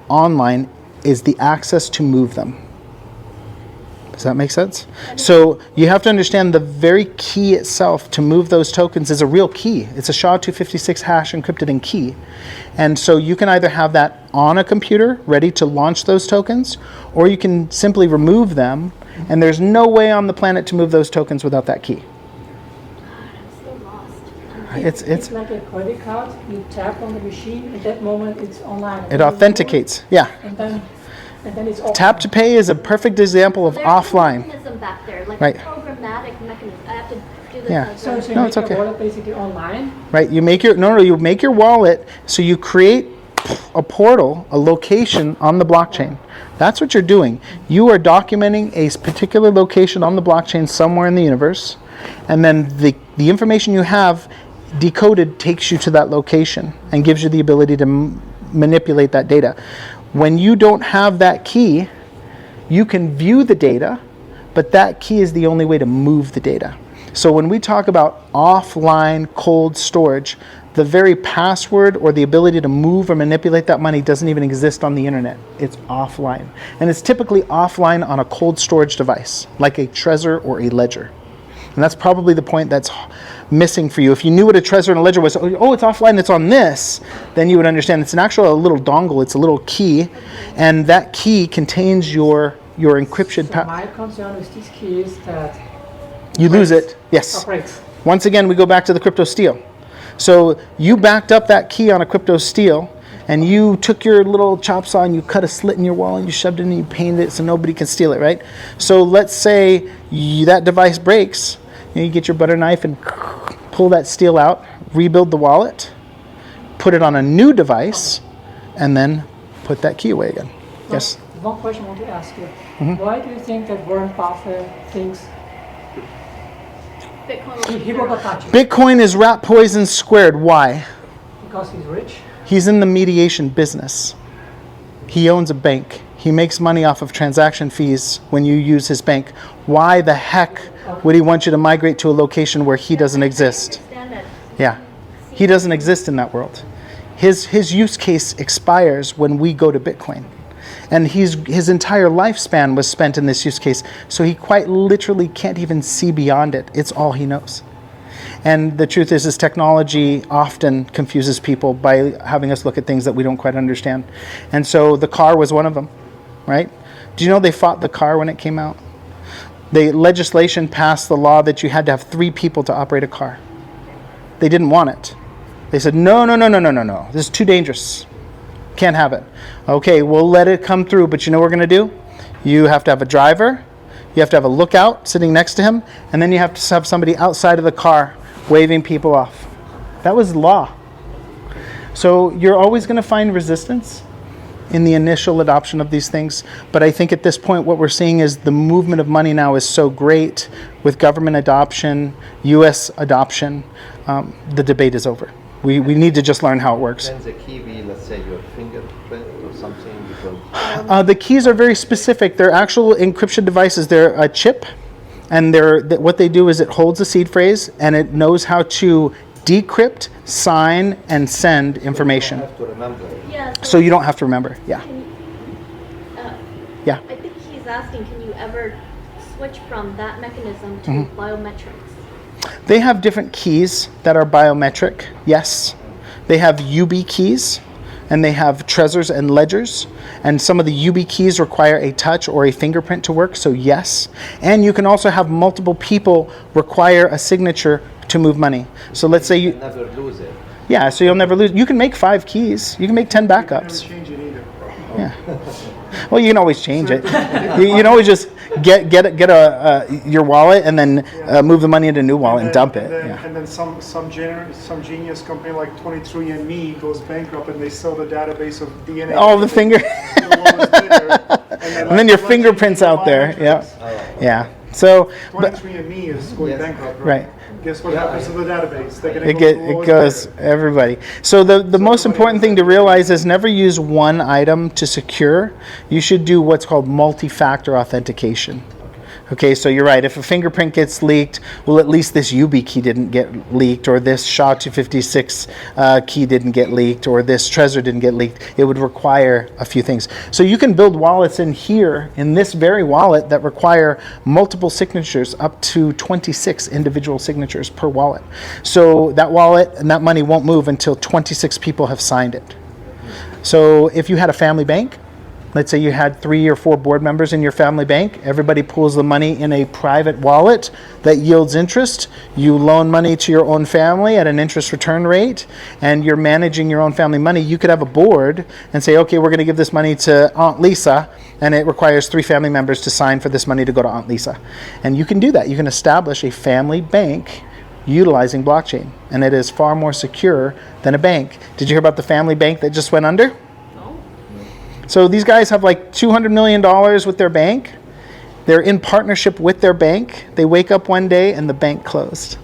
online is the access to move them. Does that make sense? So you have to understand the very key itself to move those tokens is a real key. It's a SHA-256 hash encrypted in key. And so you can either have that on a computer ready to launch those tokens, or you can simply remove them, and there's no way on the planet to move those tokens without that key. I'm still lost. It's like a credit card. You tap on the machine. At that moment, it's online. it authenticates. Yeah. And then it's off. Tap to pay is a perfect example of There's offline. a mechanism back there, like Right. a programmatic mechanism. I have to do this. Yeah. as So a- you No, make it's your okay. wallet basically online. Right? You make your wallet, so you create a portal, a location on the blockchain. That's what you're doing. You are documenting a particular location on the blockchain somewhere in the universe, and then the information you have decoded takes you to that location and gives you the ability to manipulate that data. When you don't have that key, you can view the data, but that key is the only way to move the data. So when we talk about offline cold storage, the very password or the ability to move or manipulate that money doesn't even exist on the internet. It's offline. And it's typically offline on a cold storage device, like a Trezor or a Ledger. And that's probably the point that's missing for you. If you knew what a Trezor and a Ledger was, oh, it's offline, it's on this, then you would understand. It's a little dongle, it's a little key, and that key contains your encryption. So my concern with this key is that You lose it. Yes. operates. Once again, we go back to the crypto steal. So you backed up that key on a crypto steal, and you took your little chop saw and you cut a slit in your wall and you shoved it in and you painted it so nobody can steal it, right? So let's say that device breaks, you get your butter knife and pull that steal out, rebuild the wallet, put it on a new device, and then put that key away again. Yes? One question I want to ask you. Why do you think that Warren Buffett thinks Bitcoin will He will not touch it Bitcoin is rat poison squared. Why? because he's rich. He's in the mediation business. He owns a bank. He makes money off of transaction fees when you use his bank. Why the heck would he want you to migrate to a location where he doesn't exist? understand that. Yeah. He doesn't exist in that world. His use case expires when we go to Bitcoin. And his entire lifespan was spent in this use case. So he quite literally can't even see beyond it. It's all he knows. And the truth is technology often confuses people by having us look at things that we don't quite understand. And so the car was one of them, right? Do you know they fought the car when it came out? The legislation passed the law that you had to have 3 people to operate a car. They didn't want it. They said, no. This is too dangerous. Can't have it. Okay, we'll let it come through, but you know what we're going to do? You have to have a driver. You have to have a lookout sitting next to him. And then you have to have somebody outside of the car waving people off. That was law. So you're always going to find resistance in the initial adoption of these things. But I think at this point what we're seeing is the movement of money now is so great with government adoption, U.S. adoption, the debate is over. We need to just learn how it works. Then the key be, let's say, your fingerprint or something. Because The keys are very specific. They're actual encryption devices. They're a chip, and what they do is it holds a seed phrase, and it knows how to decrypt, sign, and send information. you don't have to remember. Yeah. So you don't have to remember. Yeah. Yeah. I think he's asking, can you ever switch from that mechanism to Mm-hmm. biometrics? They have different keys that are biometric, yes. They have UB keys, and they have Trezors and ledgers. And some of the UB keys require a touch or a fingerprint to work, so yes. And you can also have multiple people require a signature to move money. So let's say You you, never lose it. yeah, so you'll never lose. You can make 5 keys. You can make 10 You never backups. change it either. Well, you can always change it. You can always just get your wallet and then move the money into a new wallet and dump it. Yeah. And then some genius company like 23andMe goes bankrupt and they sell the database of DNA. All the finger, and and then your fingerprints out there. Yeah, yeah. So, but 23andMe is going Yes. bankrupt, right. Guess what happens to the database? They're gonna It go get to the it lowest goes bidder. everybody. So the most important thing to realize is never use one item to secure. You should do what's called multi-factor authentication. Okay, so you're right. If a fingerprint gets leaked, well, at least this UB key didn't get leaked, or this SHA-256 key didn't get leaked, or this Trezor didn't get leaked. It would require a few things. So you can build wallets in here, in this very wallet, that require multiple signatures, up to 26 individual signatures per wallet. So that wallet and that money won't move until 26 people have signed it. So if you had a family bank, let's say you had 3 or 4 board members in your family bank. Everybody pulls the money in a private wallet that yields interest. You loan money to your own family at an interest return rate, and you're managing your own family money. You could have a board and say, okay, we're going to give this money to Aunt Lisa, and it requires 3 family members to sign for this money to go to Aunt Lisa. And you can do that. You can establish a family bank utilizing blockchain, and it is far more secure than a bank. Did you hear about the family bank that just went under? So these guys have like $200 million with their bank. They're in partnership with their bank. They wake up one day and the bank closed.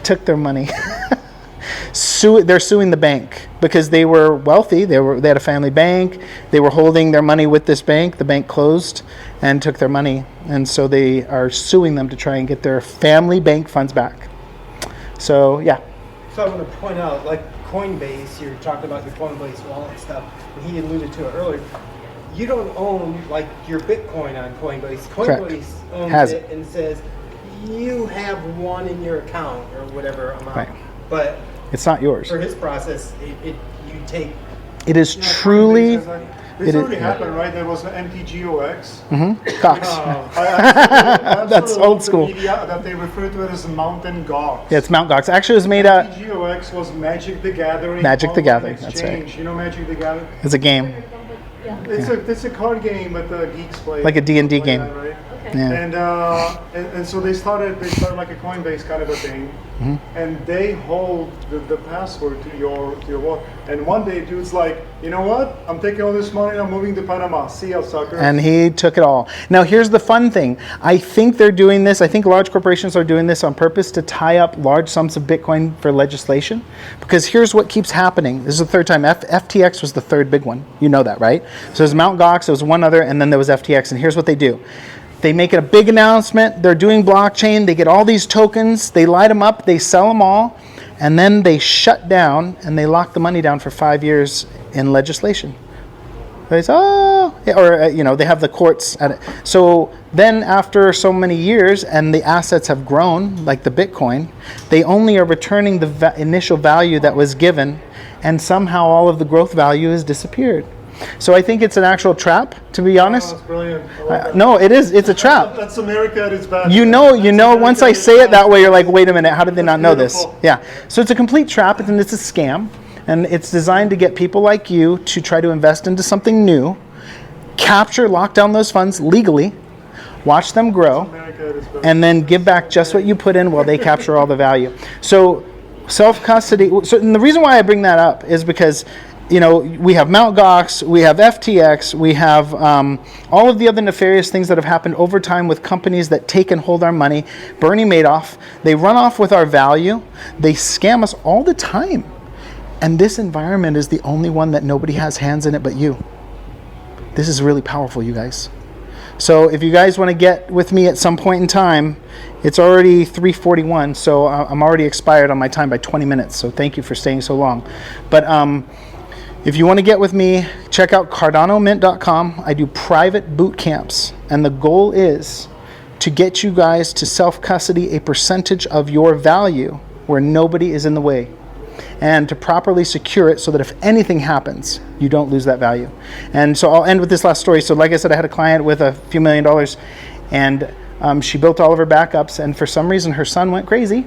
Took their money. They're suing the bank because they were wealthy. They had a family bank. They were holding their money with this bank. The bank closed and took their money. And so they are suing them to try and get their family bank funds back. So, yeah. So I want to point out, like Coinbase, you're talking about your Coinbase wallet stuff, and he alluded to it earlier. You don't own like your Bitcoin on Coinbase. Correct. Coinbase owns Has it and says you have one in your account or whatever amount. Right. But It's not yours. for his process, you take. It is Yeah, truly... Coinbase has that. This it is- already happened, right? There was an MPGOX. Cox. I That's absolutely old love the school. media that they refer to it as Mountain Gox. Yeah, it's Mt. Gox. Actually, it was made out... MPGOX was Magic the Gathering. Magic the Online Gathering, that's right. Exchange. You know Magic the Gathering? It's a game. Yeah. It's a card game that the geeks play. Like a D&D Play game. that, right? Okay. And so they started like a Coinbase kind of a thing, and they hold the password to your wallet. And one day, dude's like, you know what? I'm taking all this money and I'm moving to Panama. See ya, sucker. And he took it all. Now, here's the fun thing. I think they're doing this. I think large corporations are doing this on purpose to tie up large sums of Bitcoin for legislation. Because here's what keeps happening. This is the third time. FTX was the third big one. You know that, right? So there's Mt. Gox, there was one other, and then there was FTX. And here's what they do. They make it a big announcement. They're doing blockchain. They get all these tokens. They light them up. They sell them all. And then they shut down and they lock the money down for 5 years in legislation. They say, they have the courts at it. So then after so many years and the assets have grown, like the Bitcoin, they only are returning the initial value that was given, and somehow all of the growth value has disappeared. So I think it's an actual trap, to be honest. That's brilliant. I love that. No, it is. It's a trap. That's America at its best. You know. America Once I at its say it that best. way, you're like, wait a minute, how did they not know this? Beautiful. Yeah. So it's a complete trap, and it's a scam, and it's designed to get people like you to try to invest into something new, lock down those funds legally, watch them grow, America at its best. and then give back just what you put in while they capture all the value. So self-custody. So, and the reason why I bring that up is because, we have Mt. Gox, we have FTX, we have all of the other nefarious things that have happened over time with companies that take and hold our money. Bernie Madoff, they run off with our value. They scam us all the time. And this environment is the only one that nobody has hands in it but you. This is really powerful, you guys. So if you guys want to get with me at some point in time, it's already 3:41, so I'm already expired on my time by 20 minutes. So thank you for staying so long. But if you want to get with me, check out cardanomint.com. I do private boot camps, and the goal is to get you guys to self-custody a percentage of your value where nobody is in the way, and to properly secure it so that if anything happens, you don't lose that value. And so I'll end with this last story. So like I said, I had a client with a few $1 million, and she built all of her backups, and for some reason her son went crazy,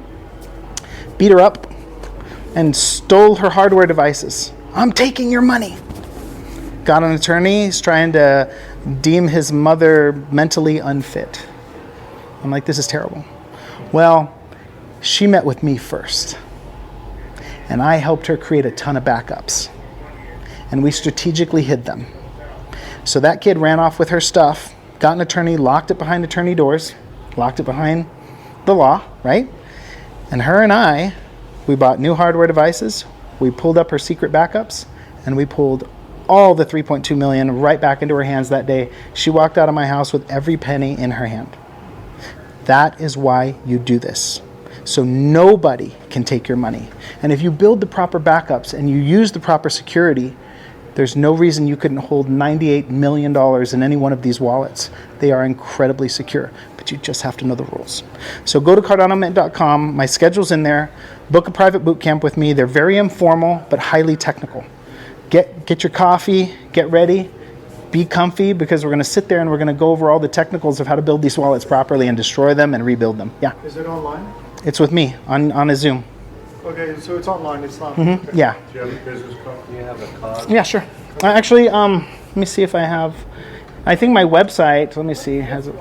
beat her up, and stole her hardware devices. I'm taking your money. Got an attorney. He's trying to deem his mother mentally unfit. I'm like, this is terrible. Well, she met with me first, and I helped her create a ton of backups, and we strategically hid them. So that kid ran off with her stuff, got an attorney, locked it behind attorney doors, locked it behind the law, right? And her and I, we bought new hardware devices. We pulled up her secret backups, and we pulled all the 3.2 million right back into her hands that day. She walked out of my house with every penny in her hand. That is why you do this. So nobody can take your money. And if you build the proper backups and you use the proper security, there's no reason you couldn't hold $98 million in any one of these wallets. They are incredibly secure, but you just have to know the rules. So go to cardanomint.com. My schedule's in there. Book a private boot camp with me. They're very informal, but highly technical. Get your coffee, get ready, be comfy, because we're going to sit there and we're going to go over all the technicals of how to build these wallets properly and destroy them and rebuild them. Yeah. Is it online? It's with me on a Zoom. Okay, so it's online. It's not. Mm-hmm. Okay. Yeah. Do you have a business card? Do you have a card? Yeah, sure. Actually, let me see if I have. I think my website. Let me see. Has it?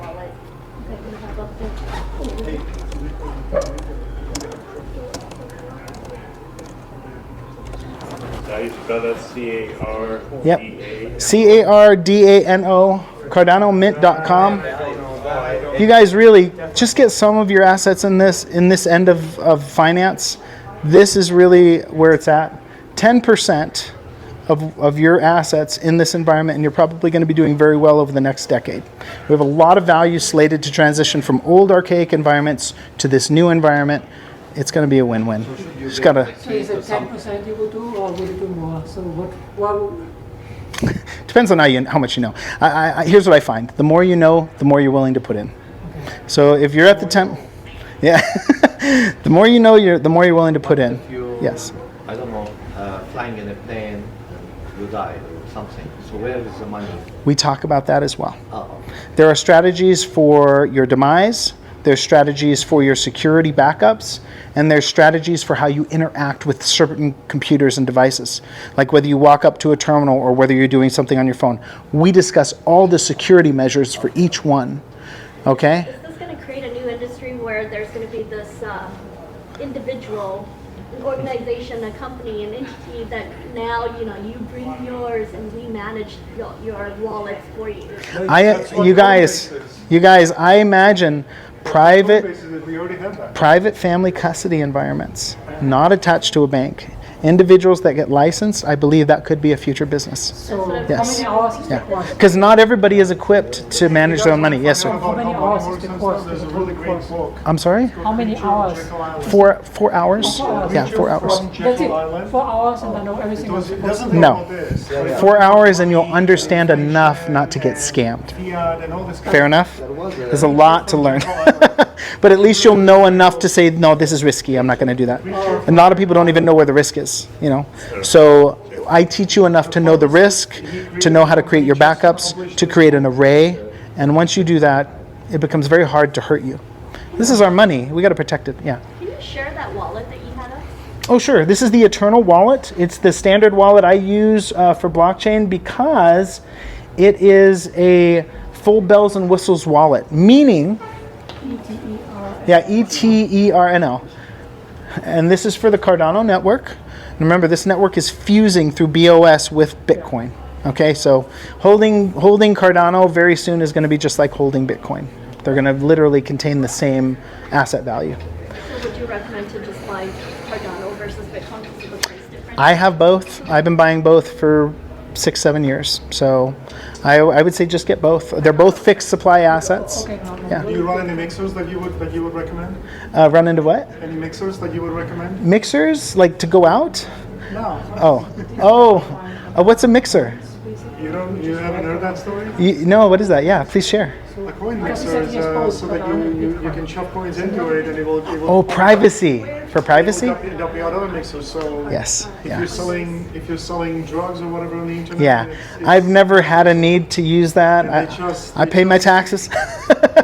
How you spell that? C-A-R-D-A? Yep. CARDANO. CardanoMint.com. You guys really just get some of your assets in this end of finance. This is really where it's at. 10% of your assets in this environment, and you're probably going to be doing very well over the next decade. We have a lot of value slated to transition from old archaic environments to this new environment. It's going to be a win-win. Just got to. So is it 10% you will do, or will you do more? So what Depends on how much you know. Here's what I find: the more you know, the more you're willing to put in. Okay. So if you're at the 10, yeah, the more you know, the more you're willing to put in. If you, Yes. I don't know, flying in a plane, you die or something. So where is the money? We talk about that as well. Uh-oh. There are strategies for your demise. There's strategies for your security backups, and there's strategies for how you interact with certain computers and devices, like whether you walk up to a terminal or whether you're doing something on your phone. We discuss all the security measures for each one Okay? Is this going to create a new industry where there's going to be this individual, an organization, a company, an entity that now, you know, you bring yours and we manage your wallets for you? That's what You Coinbase is. guys, I imagine private Coinbase is that we already have that. private family custody environments, not attached to a bank. Individuals that get licensed, I believe that could be a future business. So Yes. how many hours is the Yeah, course? because not everybody is equipped to manage their own money. Yes, sir. How many hours is the course? There's a really great book. I'm sorry. How many hours? 4 hours. Yeah, 4 hours. From That's Jekyll it. Island. 4 hours and I know everything else. It doesn't No. know this. but it 4 hours, and you'll understand enough not to get scammed. Fiat and all this kind Fair of enough. There was There's a lot to learn. But at least you'll know enough to say, no, this is risky. I'm not going to do that. And a lot of people don't even know where the risk is, you know. So I teach you enough to know the risk, to know how to create your backups, to create an array. And once you do that, it becomes very hard to hurt you. This is our money. We got to protect it. Yeah. Can you share that wallet that you had us? Oh, sure. This is the Eternal wallet. It's the standard wallet I use for blockchain because it is a full bells and whistles wallet, meaning, yeah, ETERNL. And this is for the Cardano network. And remember, this network is fusing through BOS with Bitcoin. Okay, so holding Cardano very soon is going to be just like holding Bitcoin. They're going to literally contain the same asset value. So would you recommend to just buy Cardano versus Bitcoin because of the price difference? I have both. I've been buying both for 6-7 years. So I would say just get both. They're both fixed supply assets. Okay, no, no. Yeah. Do you run any mixers that you would recommend? Run into what? Any mixers that you would recommend? Mixers, like to go out? No. Oh, what's a mixer? You haven't heard that story? No, what is that? Yeah, please share. A coin mixer is so that you can shove coins into it and it will. Oh, privacy. For privacy? There'll be other mixers. So Yes. if Yeah. you're selling drugs or whatever on the internet. Yeah. it's- I've never had a need to use that. And they I pay my taxes.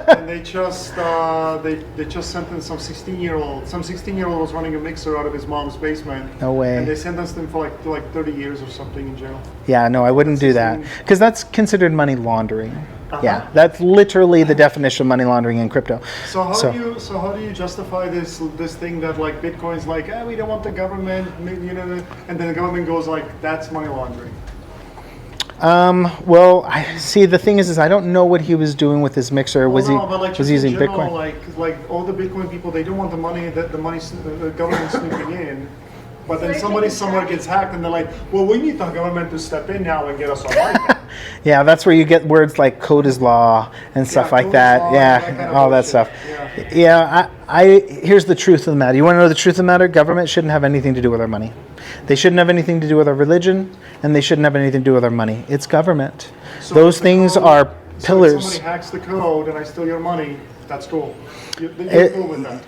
And they just sentenced some 16-year-old. Some 16-year-old was running a mixer out of his mom's basement. No way. And they sentenced him for like 30 years or something in jail. Yeah, no, I wouldn't do that because that's considered money laundering. Yeah, that's literally the definition of money laundering in crypto. So how do you justify this thing that like Bitcoin's like, we don't want the government, maybe, you know, and then the government goes like, that's money laundering. Well, I see. The thing is I don't know what he was doing with his mixer. Was he using in general, Bitcoin? Like all the Bitcoin people, they don't want the money that the government snooping in. But then they're somebody taking somewhere gets hacked, and they're like, "Well, we need the government to step in now and get us online." back." Yeah, that's where you get words like code is law and stuff like code is that. law, Yeah, that kind of all that bullshit. stuff. Yeah. I here's the truth of the matter. You want to know the truth of the matter? Government shouldn't have anything to do with our money. They shouldn't have anything to do with our religion, and they shouldn't have anything to do with our money. It's government. So Those if the things code- are So pillars. if somebody hacks the code and I steal your money, that's cool. You're cool with that.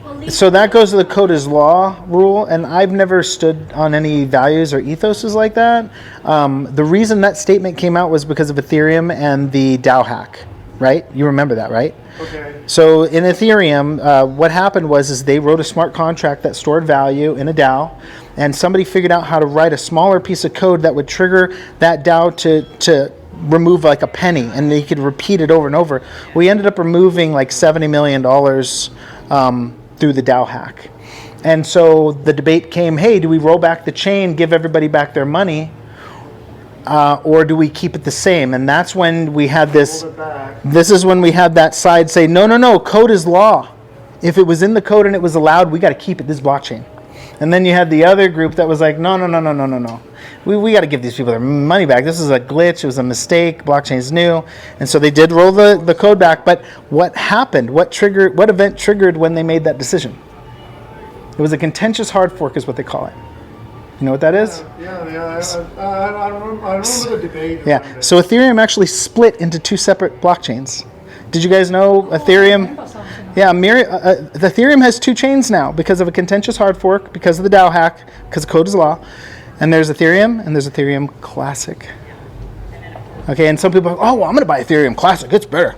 Well, these So that goes to the code is law rule, and I've never stood on any values or ethoses like that. The reason that statement came out was because of Ethereum and the DAO hack, right? You remember that, right? Okay. So in Ethereum, what happened was they wrote a smart contract that stored value in a DAO, and somebody figured out how to write a smaller piece of code that would trigger that DAO to remove like a penny, and they could repeat it over and over. We ended up removing like $70 million through the DAO hack. And so the debate came, hey, do we roll back the chain, give everybody back their money, or do we keep it the same? And that's when we had this, Hold it back. this is when we had that side say, no, code is law. If it was in the code and it was allowed, we got to keep it this blockchain. And then you had the other group that was like, no. We got to give these people their money back. This is a glitch. It was a mistake. Blockchain's new. And so they did roll the code back. But what happened? What event triggered when they made that decision? It was a contentious hard fork is what they call it. You know what that is? I remember the debate. Yeah. around it. So Ethereum actually split into two separate blockchains. Did you guys know Ethereum? Yeah, the Ethereum has two chains now because of a contentious hard fork, because of the DAO hack, because code is law. And there's Ethereum, and there's Ethereum Classic. Okay, and some people are like, oh, well, I'm going to buy Ethereum Classic. It's better.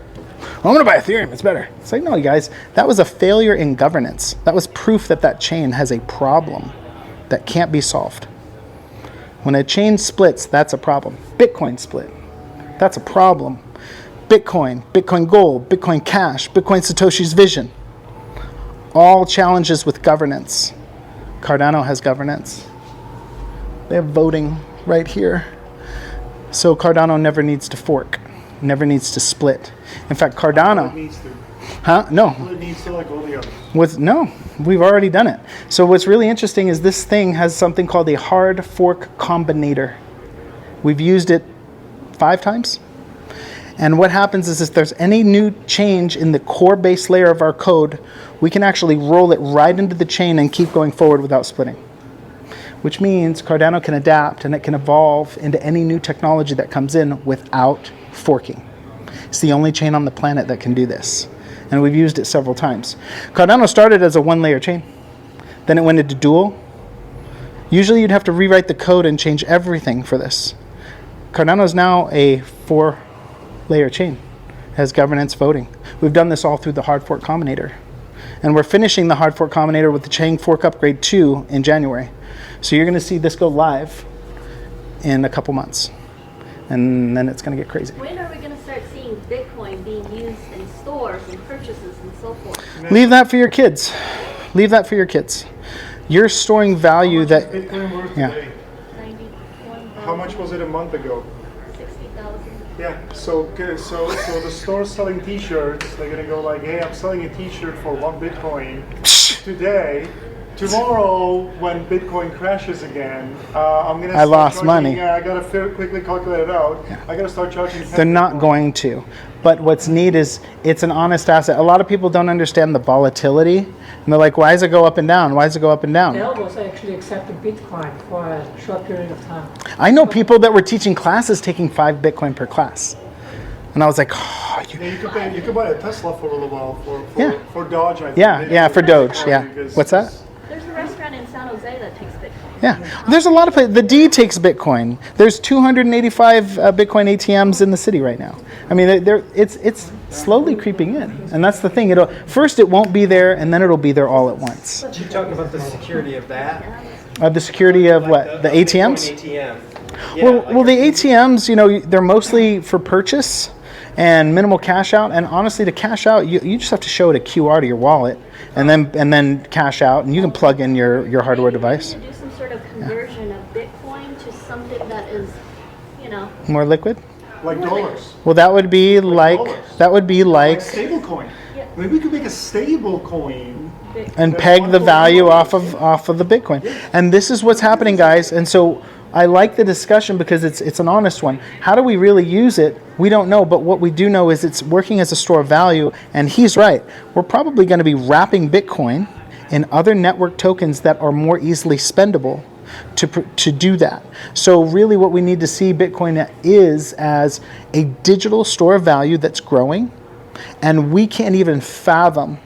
I'm going to buy Ethereum. It's better. It's like, no, you guys, that was a failure in governance. That was proof that that chain has a problem that can't be solved. When a chain splits, that's a problem. Bitcoin split. That's a problem. Bitcoin, Bitcoin Gold, Bitcoin Cash, Bitcoin Satoshi's Vision. All challenges with governance. Cardano has governance. They have voting right here. So Cardano never needs to fork, never needs to split. In fact, It Cardano, needs to. no, It needs to like all the others. no, we've already done it. So what's really interesting is this thing has something called a hard fork combinator. We've used it 5 times. And what happens is if there's any new change in the core base layer of our code, we can actually roll it right into the chain and keep going forward without splitting. Which means Cardano can adapt and it can evolve into any new technology that comes in without forking. It's the only chain on the planet that can do this. And we've used it several times. Cardano started as a 1-layer chain. Then it went into dual. Usually you'd have to rewrite the code and change everything for this. Cardano is now a 4-layer chain. It has governance voting. We've done this all through the hard fork combinator. And we're finishing the hard fork combinator with the chain fork upgrade 2 in January. So you're going to see this go live in a couple months. And then it's going to get crazy. When are we going to start seeing Bitcoin being used in stores and purchases and so forth? Leave that for your kids. Leave that for your kids. You're storing value that... Bitcoin worth Yeah. today? 91,000. How much was it a month ago? 60,000. Yeah, so the store selling T-shirts, they're gonna go like, hey, I'm selling a T-shirt for 1 Bitcoin today. Tomorrow, when Bitcoin crashes again, I'm gonna. I lost money. Yeah, I gotta quickly calculate it out. I gotta start charging. 10 They're not Bitcoin. going to. But what's neat is it's an honest asset. A lot of people don't understand the volatility. And they're like, why does it go up and down? Why does it go up and down? Dell was actually accepting Bitcoin for a short period of time. I know people that were teaching classes taking 5 Bitcoin per class. And I was like, oh, Yeah, you could buy a Tesla for a little while Yeah. for Dodge. I think. yeah, for Doge, yeah. Because What's that? There's a restaurant in San Jose that takes Bitcoin. Yeah, there's a lot of places. The D takes Bitcoin. There's 285 Bitcoin ATMs in the city right now. I mean, it's slowly creeping in, and that's the thing. First it won't be there, and then it'll be there all at once. You're talking about the security of that? The security of what? Like The ATMs? Bitcoin ATM. Yeah, Well, the ATMs, they're mostly for purchase and minimal cash out. And honestly, to cash out, you just have to show it a QR to your wallet, and then cash out, and you can plug in your hardware device. To do some sort of conversion of Bitcoin to something that is, More liquid. like dollars. Well, that would be like Like stable coin. Yeah. Maybe we could make a stable coin. and peg the value off of the Bitcoin. And this is what's happening, guys. And so I like the discussion because it's an honest one. How do we really use it? We don't know, but what we do know is it's working as a store of value. And he's right. We're probably going to be wrapping Bitcoin in other network tokens that are more easily spendable to do that. So really what we need to see Bitcoin is as a digital store of value that's growing, and we can't even fathom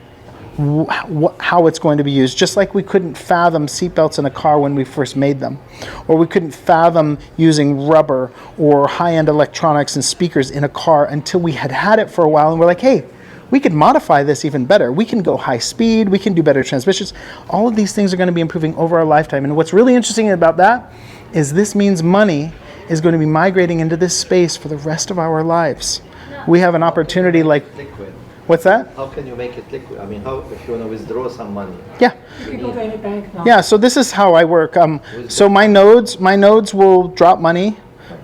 how it's going to be used, just like we couldn't fathom seatbelts in a car when we first made them, or we couldn't fathom using rubber or high-end electronics and speakers in a car until we had it for a while, and we're like, hey, we could modify this even better. We can go high speed, we can do better transmissions. All of these things are going to be improving over our lifetime, and what's really interesting about that is this means money is going to be migrating into this space for the rest of our lives. We have an opportunity like... Liquid. What's that? How can you make it liquid? I mean, how if you want to withdraw some money? Yeah. You can go to any bank now. Yeah, so this is how I work. So my nodes will drop money,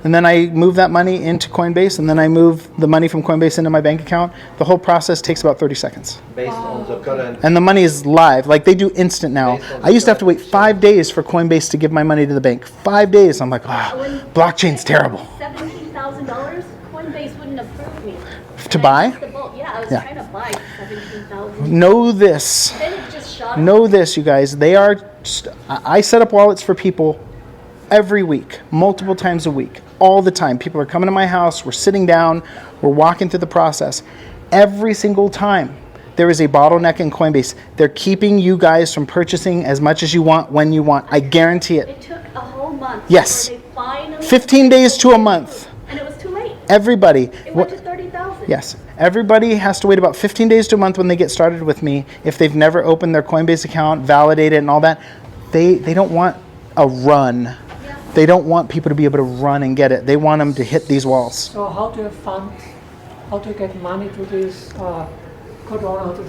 and then I move that money into Coinbase, and then I move the money from Coinbase into my bank account. The whole process takes about 30 seconds. Based on the current. And the money is live. Like, they do instant now. I used to have to wait 5 days for Coinbase to give my money to the bank. 5 days. I'm like, blockchain's terrible. $17,000, Coinbase wouldn't approve me. To buy? I was Yeah. trying to buy 17,000. Know this. Then it just shot up. Know this, you guys. I set up wallets for people every week, multiple times a week, all the time. People are coming to my house, we're sitting down, we're walking through the process. Every single time there is a bottleneck in Coinbase. They're keeping you guys from purchasing as much as you want when you want. I guarantee it. It took a whole month. Yes. before they finally 15 days to a month. And it was too late. Everybody. It went to 30,000. Yes. Everybody has to wait about 15 days to a month when they get started with me. If they've never opened their Coinbase account, validated and all that, they don't want a run. They don't want people to be able to run and get it. They want them to hit these walls. So how how to get money to this Cardano, to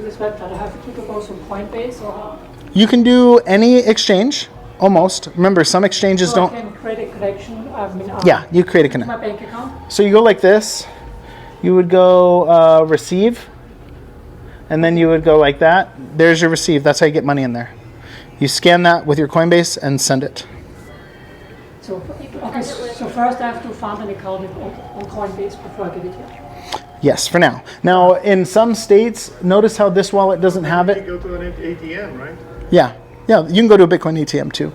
this website. I have to go to Coinbase or You can do any exchange, almost. Remember, some exchanges so don't. I can create a connection. Yeah, you create a my connect. bank account. So you go like this. You would go receive, and then you would go like that. There's your receive. That's how you get money in there. You scan that with your Coinbase and send it. So okay, so first I have to find an account on Coinbase before I get it here. Yes, for now. Now, in some states, notice how this wallet doesn't have You it. go to an ATM, right? Yeah, you can go to a Bitcoin ATM too.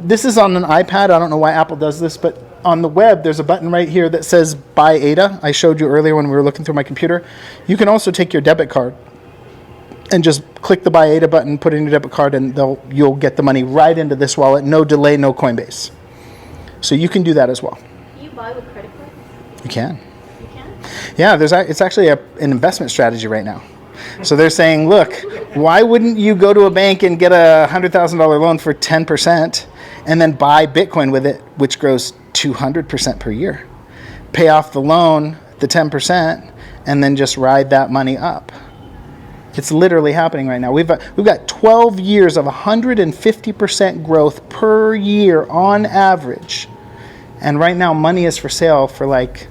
This is on an iPad. I don't know why Apple does this, but on the web, there's a button right here that says Buy ADA. I showed you earlier when we were looking through my computer. You can also take your debit card and just click the Buy ADA button, put in your debit card, and you'll get the money right into this wallet. No delay, no Coinbase. So you can do that as well. Can you buy with credit cards? You can. You can? Yeah, it's actually an investment strategy right now. So they're saying, look, why wouldn't you go to a bank and get a $100,000 loan for 10% and then buy Bitcoin with it, which grows 200% per year? Pay off the loan, the 10%, and then just ride that money up. It's literally happening right now. We've got 12 years of 150% growth per year on average. And right now, money is for sale for like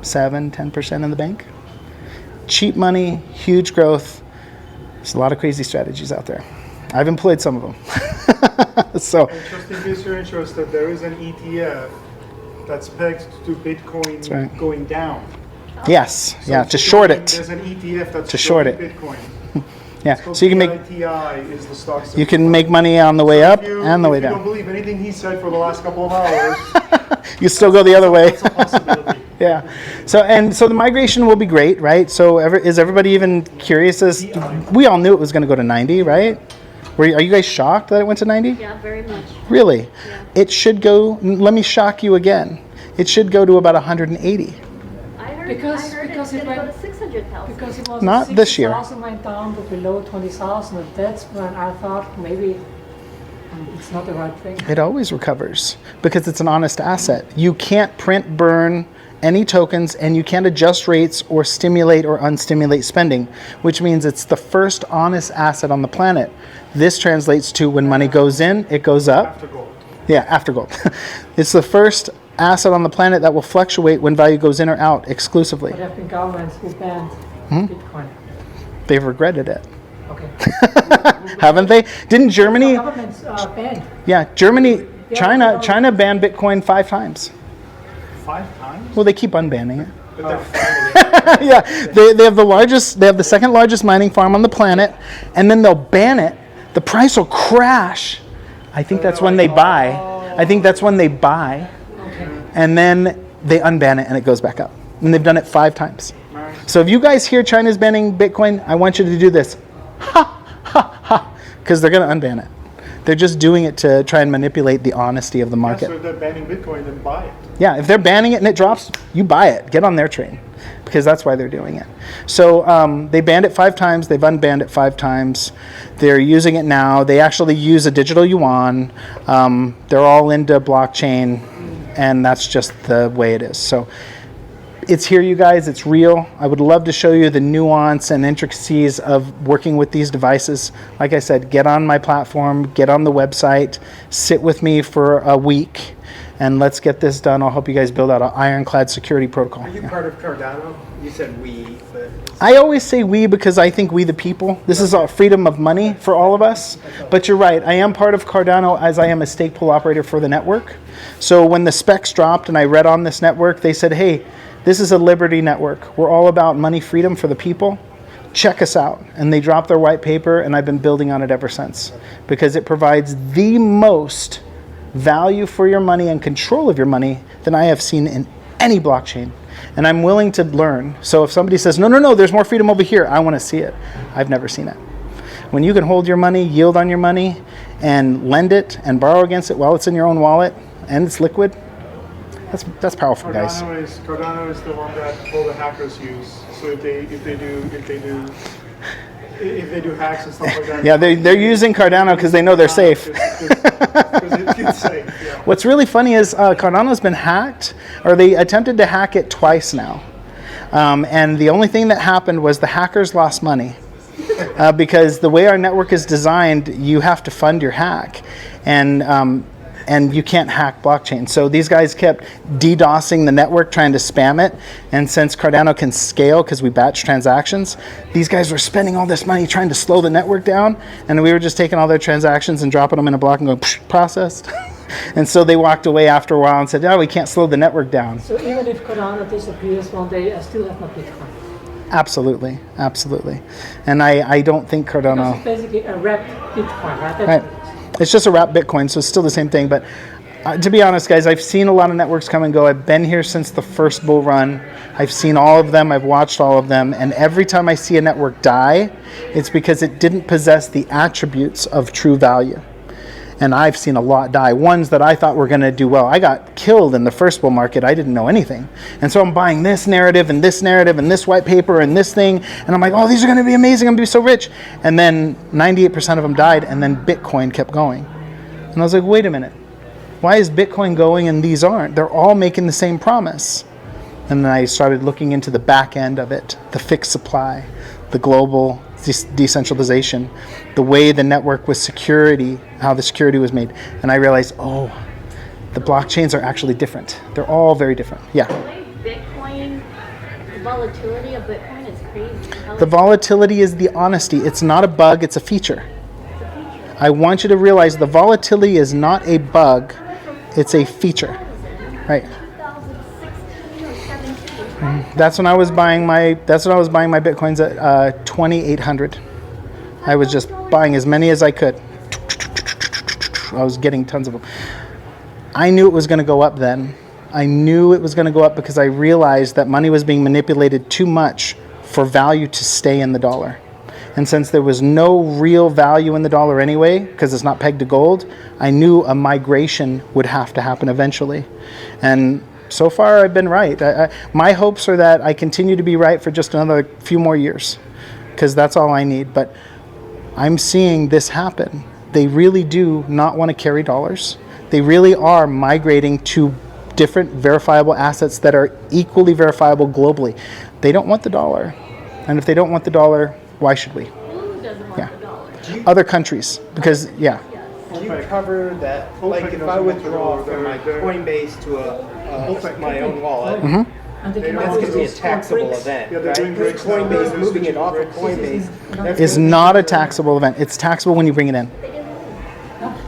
7-10% in the bank. Cheap money, huge growth. There's a lot of crazy strategies out there. I've employed some of them. So, And just in case you're interested, there is an ETF that's pegged to Bitcoin right. going down. yes, yeah, So to short it. There's an ETF that's To short shorting it. Bitcoin. Yeah, It's called so you can make BITI is the stock symbol. you can make money on the way up and the way If you don't down. believe anything he said for the last couple of hours, You still go the other way. it's a possibility. Yeah. So the migration will be great, right? So is everybody even curious as we all knew it was going to go to 90, right? Are you guys shocked that it went to 90? Yeah, very much. Really? Yeah. It should go, let me shock you again. It should go to about 180. I heard Because it's it going to go went- to 600,000. Because it was Not this year. 60,000 went down to below 20,000, and that's when I thought maybe it's not the right thing. It always recovers because it's an honest asset. You can't print, burn any tokens, and you can't adjust rates or stimulate or unstimulate spending, which means it's the first honest asset on the planet. This translates to when money goes in, it goes up. After gold. Yeah, after gold. It's the first asset on the planet that will fluctuate when value goes in or out exclusively. But there have been governments who banned Hmm? Bitcoin. They've regretted it. Okay. Haven't they? Didn't Germany? Governments banned. Yeah, Germany, China banned Bitcoin 5 times. 5 times? Well, they keep unbanning it. But they're finding it. Yeah, they have the second largest mining farm on the planet, and then they'll ban it. The price will crash. I think that's when they buy. I think that's when they buy, and then they unban it and it goes back up. And they've done it 5 times. So if you guys hear China's banning Bitcoin, I want you to do this, ha ha ha, because they're going to unban it. They're just doing it to try and manipulate the honesty of the Yeah, market. so if they're banning Bitcoin, then buy it. Yeah, if they're banning it and it drops, you buy it. Get on their train, because that's why they're doing it. So they banned it 5 times. They've unbanned it 5 times. They're using it now. They actually use a digital yuan. They're all into blockchain, and that's just the way it is. So it's here, you guys. It's real. I would love to show you the nuance and intricacies of working with these devices. Like I said, get on my platform, get on the website, sit with me for a week, and let's get this done. I'll help you guys build out an ironclad security protocol. Are you part of Cardano? You said we, but I always say we because I think we the people. This is all freedom of money for all of us. But you're right. I am part of Cardano as I am a stake pool operator for the network. So when the specs dropped and I read on this network, they said, hey, this is a liberty network. We're all about money freedom for the people. Check us out. And they dropped their white paper, and I've been building on it ever since because it provides the most value for your money and control of your money than I have seen in any blockchain. And I'm willing to learn. So if somebody says, no, there's more freedom over here, I want to see it. I've never seen it. When you can hold your money, yield on your money, and lend it and borrow against it while it's in your own wallet and it's liquid, that's powerful, guys. Cardano is the one that all the hackers use. So if they do hacks and stuff like that. Yeah, they're using Cardano because they know they're safe. Because it's safe. Yeah. What's really funny is Cardano's been hacked, or they attempted to hack it twice now. And the only thing that happened was the hackers lost money. Because the way our network is designed, you have to fund your hack. And you can't hack blockchain. So these guys kept DDoSing the network, trying to spam it. And since Cardano can scale because we batch transactions, these guys were spending all this money trying to slow the network down. And we were just taking all their transactions and dropping them in a block and going, processed. And so they walked away after a while and said, we can't slow the network down. So even if Cardano disappears one day, I still have my Bitcoin. Absolutely, absolutely. And I don't think Cardano... It's basically a wrapped Bitcoin, right? Right. It's just a wrapped Bitcoin, so it's still the same thing. But to be honest, guys, I've seen a lot of networks come and go. I've been here since the first bull run. I've seen all of them. I've watched all of them. And every time I see a network die, it's because it didn't possess the attributes of true value. And I've seen a lot die. Ones that I thought were going to do well. I got killed in the first bull market. I didn't know anything. And so I'm buying this narrative and this narrative and this white paper and this thing. And I'm like, these are going to be amazing. I'm going to be so rich. And then 98% of them died. And then Bitcoin kept going. And I was like, wait a minute. Why is Bitcoin going and these aren't? They're all making the same promise. And then I started looking into the back end of it, the fixed supply, the global decentralization, the way the network was security, how the security was made. And I realized, the blockchains are actually different. They're all very different. Yeah. The way Bitcoin, the volatility of Bitcoin is crazy. The volatility is the honesty. It's not a bug, it's a feature. It's a feature. I want you to realize the volatility is not a bug, it's a feature. Right. 2016 or 17. That's when I was buying my Bitcoins at 2,800. I was just buying as many as I could. I was getting tons of them. I knew it was going to go up then. I knew it was going to go up because I realized that money was being manipulated too much for value to stay in the dollar. And since there was no real value in the dollar anyway, because it's not pegged to gold, I knew a migration would have to happen eventually. And so far, I've been right. My hopes are that I continue to be right for just another few more years, because that's all I need. But I'm seeing this happen. They really do not want to carry dollars. They really are migrating to different verifiable assets that are equally verifiable globally. They don't want the dollar. And if they don't want the dollar, why should we? Who doesn't want the dollar? Other countries, because, Do you cover that? Like if I withdraw from my Coinbase to my own wallet, And they They can don't that's going to be a always taxable bricks. event, Yeah, they're right? doing bricks now. Coinbase They're moving it switching off of bricks. Coinbase. that's is gonna be not a cheaper. taxable event. It's taxable when you bring it in.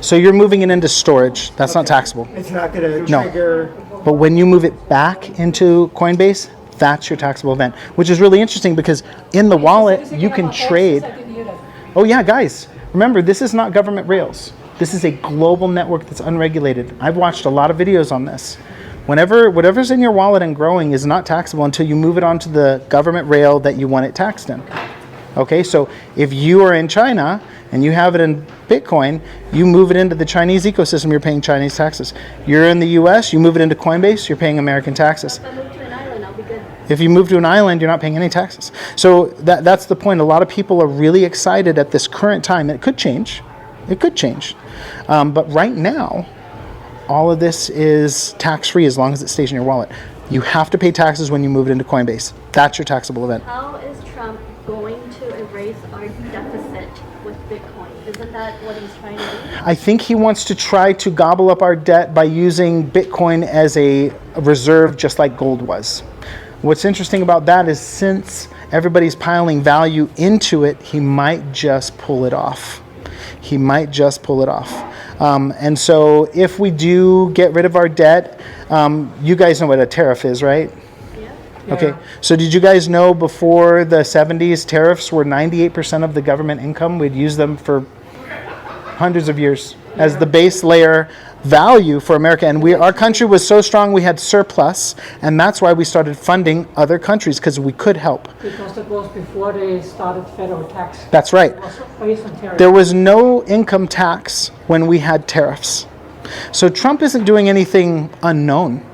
So you're moving it into storage. That's not taxable. It's not going to No. trigger. But when you move it back into Coinbase, that's your taxable event, which is really interesting because in the wallet, you can trade. I didn't hear that. Oh yeah, guys, remember, this is not government rails. This is a global network that's unregulated. I've watched a lot of videos on this. Whatever's in your wallet and growing is not taxable until you move it onto the government rail that you want it taxed in. Okay, so if you are in China and you have it in Bitcoin, you move it into the Chinese ecosystem, you're paying Chinese taxes. You're in the US, you move it into Coinbase, you're paying American taxes. If I move to an island, I'll be good. If you move to an island, you're not paying any taxes. So that's the point. A lot of people are really excited at this current time. It could change. It could change. But right now, all of this is tax-free as long as it stays in your wallet. You have to pay taxes when you move it into Coinbase. That's your taxable event. How is Trump going to erase our deficit with Bitcoin? Isn't that what he's trying to do? I think he wants to try to gobble up our debt by using Bitcoin as a reserve just like gold was. What's interesting about that is since everybody's piling value into it, he might just pull it off. He might just pull it off. And so if we do get rid of our debt, you guys know what a tariff is, right? Yeah. Okay, so did you guys know before the 70s, tariffs were 98% of the government income? We'd use them for hundreds of years as the base layer value for America. And our country was so strong we had surplus, and that's why we started funding other countries, because we could help. Because that was before they started federal tax. That's right. It was based on tariff. There was no income tax when we had tariffs. So Trump isn't doing anything unknown.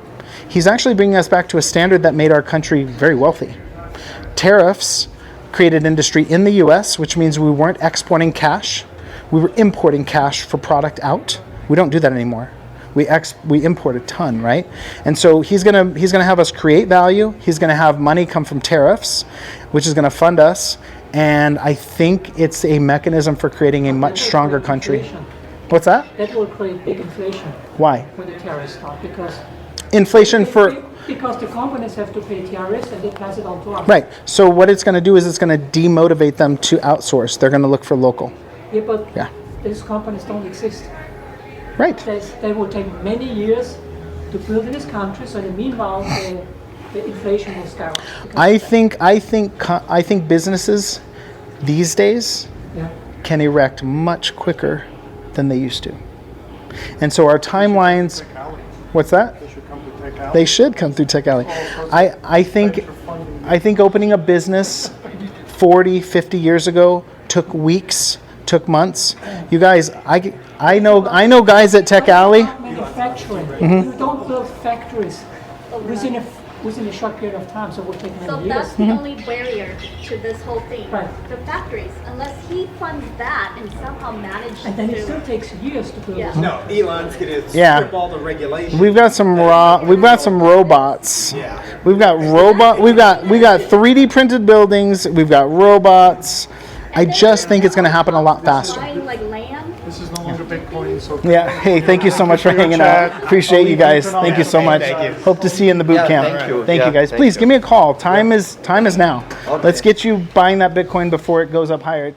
He's actually bringing us back to a standard that made our country very wealthy. Tariffs created industry in the US, which means we weren't exporting cash. We were importing cash for product out. We don't do that anymore. we import a ton, right? And so he's gonna have us create value. He's gonna have money come from tariffs, which is gonna fund us. And I think it's a mechanism for creating a much stronger country. Inflation. What's that? That will create big inflation Why? when the tariffs start, because Inflation for... because the companies have to pay tariffs and they pass it on to us. Right. So what it's going to do is it's going to demotivate them to outsource. They're going to look for local. Yeah, but Yeah. these companies don't exist. Right. They will take many years to build in this country. So in the meanwhile, the inflation will skyrocket. I think businesses these days Yeah. can erect much quicker than they used to. And so our timelines... Tech Alley. What's that? They should come to Tech Alley. They should come through Tech Alley. I think opening a business 40, 50 years ago took weeks, took months. You guys, I know guys at Tech Alley. Manufacturing. Mm-hmm. You don't build factories within a short period of time, so it will take many So years. that's the only barrier to this whole thing. Right. The factories, unless he funds that and somehow manages And then it to. still takes years to build Yeah. this. No, Elon's gonna Yeah. strip all the regulations. We've got some robots. Yeah. We've got 3D printed buildings. We've got robots. I just think it's going to happen a lot faster. Buying like land. This is no longer Bitcoin, so Yeah. Hey, thank you so much for hanging out. Appreciate you guys. Thank you so much. Hope to see you in the boot Yeah, camp. thank you. Thank Yeah, you guys. thank Please you. give me a call. Time is now. Okay. Let's get you buying that Bitcoin before it goes up higher.